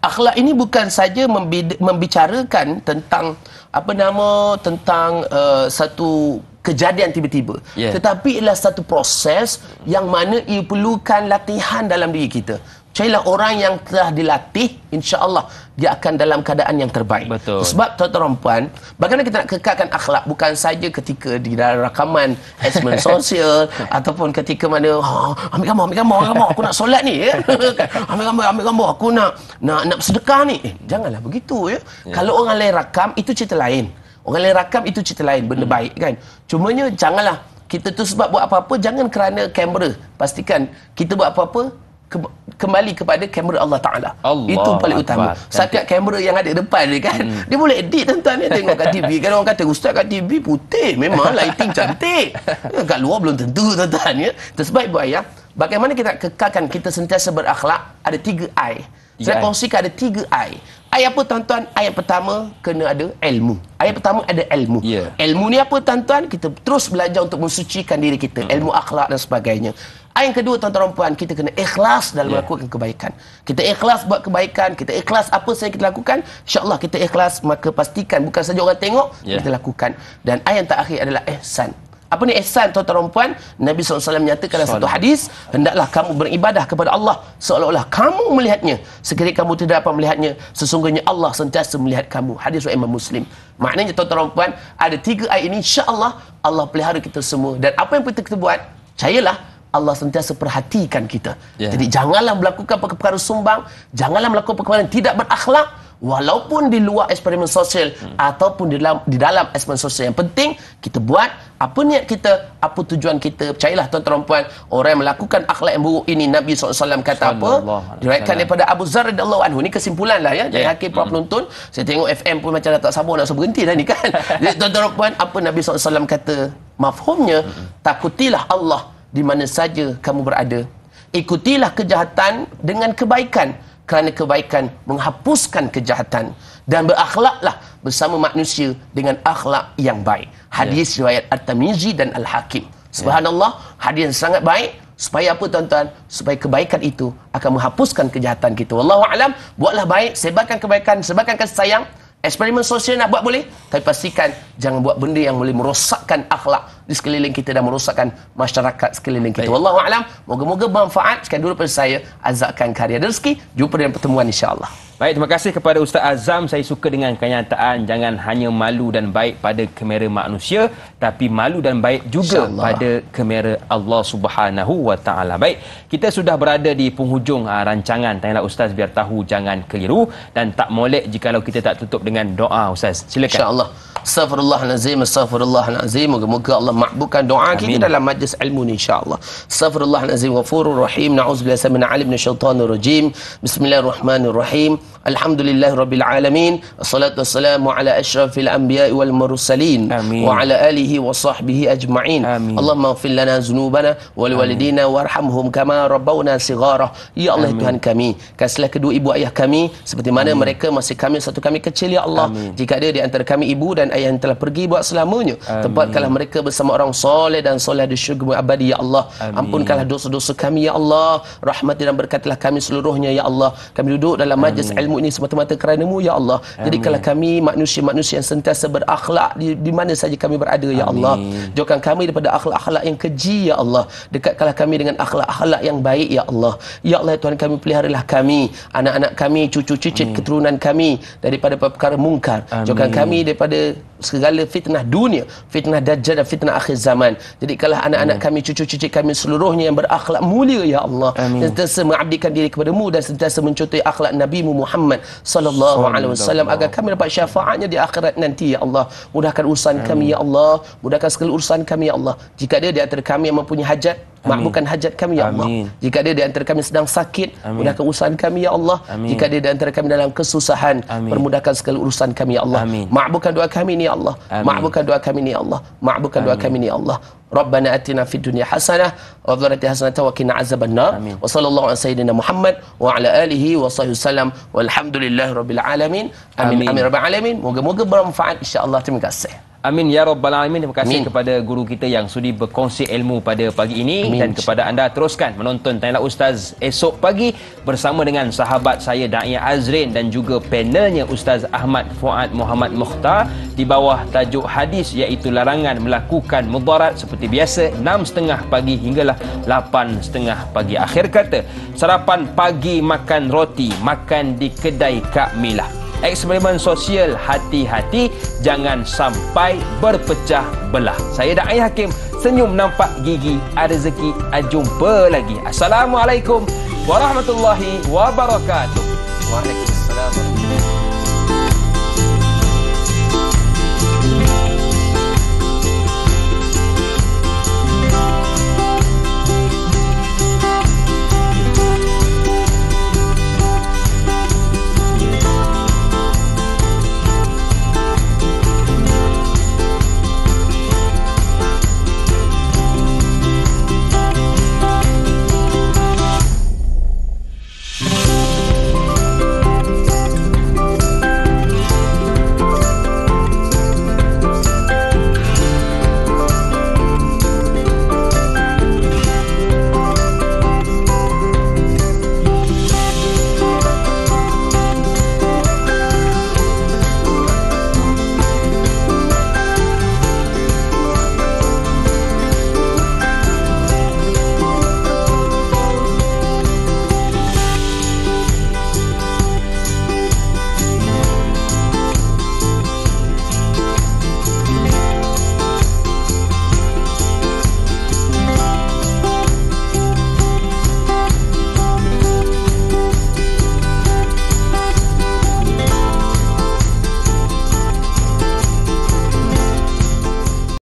Akhlak ini bukan saja membicarakan tentang tentang satu kejadian tiba-tiba, tetapi ialah satu proses yang mana ia perlukan latihan dalam diri kita. carilah orang yang telah dilatih, insya-Allah dia akan dalam keadaan yang terbaik.
Betul.
Sebab tuan-tuan puan, bagaimana kita nak kekalkan akhlak bukan saja ketika di dalam rakaman eksperimen sosial ataupun ketika mana ambil gambar aku nak solat ni ya. ambil gambar aku nak bersedekah ni. Janganlah begitu ya. Kalau orang lain rakam itu cerita lain. Orang lain rakam itu cerita lain, benda baik kan. Cumanya janganlah kita tu sebab buat apa-apa jangan kerana kamera. Pastikan kita buat apa-apa kembali kepada kamera Allah Ta'ala. Itu paling utama. Setiap kamera yang ada depan ni kan, dia boleh edit tuan-tuan ni tengok kat TV. Kan orang kata ustaz kat TV putih, memang lighting cantik. Kat luar belum tentu tuan-tuan ya. Tersebab ibu ayah, bagaimana kita kekalkan kita sentiasa berakhlak, ada 3 I. Saya kongsikan ada 3 I. I apa tuan-tuan? I yang pertama kena ada ilmu. I yang pertama ada ilmu. Ilmu ni apa tuan-tuan? Kita terus belajar untuk mensucikan diri kita, ilmu akhlak dan sebagainya. Yang kedua tuan-tuan puan, kita kena ikhlas dalam melakukan kebaikan. Kita ikhlas buat kebaikan, kita ikhlas apa saja kita lakukan, insya-Allah kita ikhlas, maka pastikan bukan saja orang tengok, kita lakukan. Dan yang terakhir adalah ihsan. Apa ni ihsan tuan-tuan puan? Nabi SAW menyatakan dalam satu hadis, hendaklah kamu beribadah kepada Allah seolah-olah kamu melihatnya. Sekiranya kamu tidak dapat melihatnya, sesungguhnya Allah sentiasa melihat kamu. Hadis riwayat Imam Muslim. Maknanya tuan-tuan puan, ada 3 ayat ini insya-Allah Allah pelihara kita semua. Dan apa yang kita buat, percayalah Allah sentiasa perhatikan kita. Jadi janganlah melakukan perkara sumbang, janganlah melakukan perkara yang tidak berakhlak, walaupun di luar eksperimen sosial ataupun di dalam eksperimen sosial. Yang penting kita buat apa niat kita, apa tujuan kita. Percayalah tuan-tuan puan, orang yang melakukan akhlak yang buruk ini, Nabi SAW kata apa? Diriwayatkan daripada Abu Zar radhiyallahu anhu. Ni kesimpulan lah ya. Jadi hakim para penonton, saya tengok FM pun macam dah tak sabar nak berhenti dah ni kan. Jadi tuan-tuan puan, apa Nabi SAW kata? Mafhumnya, takutilah Allah di mana saja kamu berada. Ikutilah kejahatan dengan kebaikan, kerana kebaikan menghapuskan kejahatan, dan berakhlaklah bersama manusia dengan akhlak yang baik. Hadis riwayat At-Tirmizi dan Al-Hakim. Subhanallah, hadis yang sangat baik. Supaya apa tuan-tuan? Supaya kebaikan itu akan menghapuskan kejahatan kita. Wallahu a'lam. Buatlah baik, sebarkan kebaikan, sebarkan kasih sayang. Eksperimen sosial nak buat boleh, tapi pastikan jangan buat benda yang boleh merosakkan akhlak di sekeliling kita dan merosakkan masyarakat sekeliling kita. Wallahu a'lam. Moga-moga bermanfaat. Sekian dulu daripada saya, Azzakan Karya Rezeki. Jumpa dalam pertemuan insya-Allah.
Baik, terima kasih kepada Ustaz Azam. Saya suka dengan kenyataan jangan hanya malu dan baik pada kamera manusia, tapi malu dan baik juga pada kamera Allah Subhanahu wa taala. Baik, kita sudah berada di penghujung rancangan. Tanyalah Ustaz biar tahu jangan keliru, dan tak molek jikalau kita tak tutup dengan doa. Ustaz, silakan.
Insya-Allah. Astaghfirullahalazim, astaghfirullahalazim. Moga-moga Allah makbulkan doa kita dalam majlis ilmu ni insya-Allah. Astaghfirullahalazim ghafurur rahim. Na'udzubillahi minal alim minasyaitonir rajim. Bismillahirrahmanirrahim. Alhamdulillahirabbil alamin. Wassalatu wassalamu ala asyrafil anbiya'i wal mursalin wa ala alihi wa sahbihi ajma'in. Allahumma ighfir lana dzunubana wa liwalidina warhamhum kama rabbawna shighara. Ya Allah Tuhan kami, kasihlah kedua ibu ayah kami seperti mana mereka masih kami satu kami kecil ya Allah. Jika ada di antara kami ibu dan ayah yang telah pergi buat selamanya, tempatkanlah mereka bersama orang soleh dan soleh di syurga abadi ya Allah. Ampunkanlah dosa-dosa kami ya Allah, rahmati dan berkatilah kami seluruhnya ya Allah. Kami duduk dalam majlis ilmu ini semata-mata kerana-Mu ya Allah. Jadikanlah kami manusia-manusia yang sentiasa berakhlak di mana saja kami berada ya Allah. Jauhkan kami daripada akhlak-akhlak yang keji ya Allah. Dekatkanlah kami dengan akhlak-akhlak yang baik ya Allah. Ya Allah Tuhan kami, peliharalah kami, anak-anak kami, cucu cicit keturunan kami daripada perkara mungkar. Jauhkan kami daripada segala fitnah dunia, fitnah dajjal dan fitnah akhir zaman. Jadikanlah anak-anak kami, cucu cicit kami seluruhnya yang berakhlak mulia ya Allah. Sentiasa mengabdikan diri kepada-Mu dan sentiasa mencontohi akhlak Nabi-Mu Muhammad sallallahu alaihi wasallam agar kami dapat syafaatnya di akhirat nanti ya Allah. Mudahkan urusan kami ya Allah, mudahkan segala urusan kami ya Allah. Jika ada di antara kami yang mempunyai hajat, makbulkan hajat kami ya Allah. Jika ada di antara kami sedang sakit, mudahkan urusan kami ya Allah. Jika ada di antara kami dalam kesusahan, permudahkan segala urusan kami ya Allah. Makbulkan doa kami ni ya Allah. Makbulkan doa kami ni ya Allah. Makbulkan doa kami ni ya Allah. Rabbana atina fid dunya hasanah wa fil akhirati hasanah wa qina azabannar. Wa sallallahu ala sayyidina Muhammad wa ala alihi wa sahbihi wasallam. Walhamdulillahirabbil alamin. Amin amin rabbil alamin. Moga-moga bermanfaat insya-Allah. Terima kasih.
Amin ya rabbal alamin. Terima kasih kepada guru kita yang sudi berkongsi ilmu pada pagi ini. Dan kepada anda, teruskan menonton Tanyalah Ustaz esok pagi bersama dengan sahabat saya Da'iyah Azrin dan juga panelnya Ustaz Ahmad Fuad Muhammad Mukhtar di bawah tajuk hadis iaitu larangan melakukan mudarat. Seperti biasa 6.30 pagi hinggalah 8.30 pagi. Akhir kata, sarapan pagi makan roti, makan di kedai Kak Milah. Eksperimen sosial, hati-hati jangan sampai berpecah belah. Saya Da'iyah Hakim, senyum nampak gigi, ada rezeki. Jumpa lagi. Assalamualaikum warahmatullahi wabarakatuh.
Waalaikumsalam.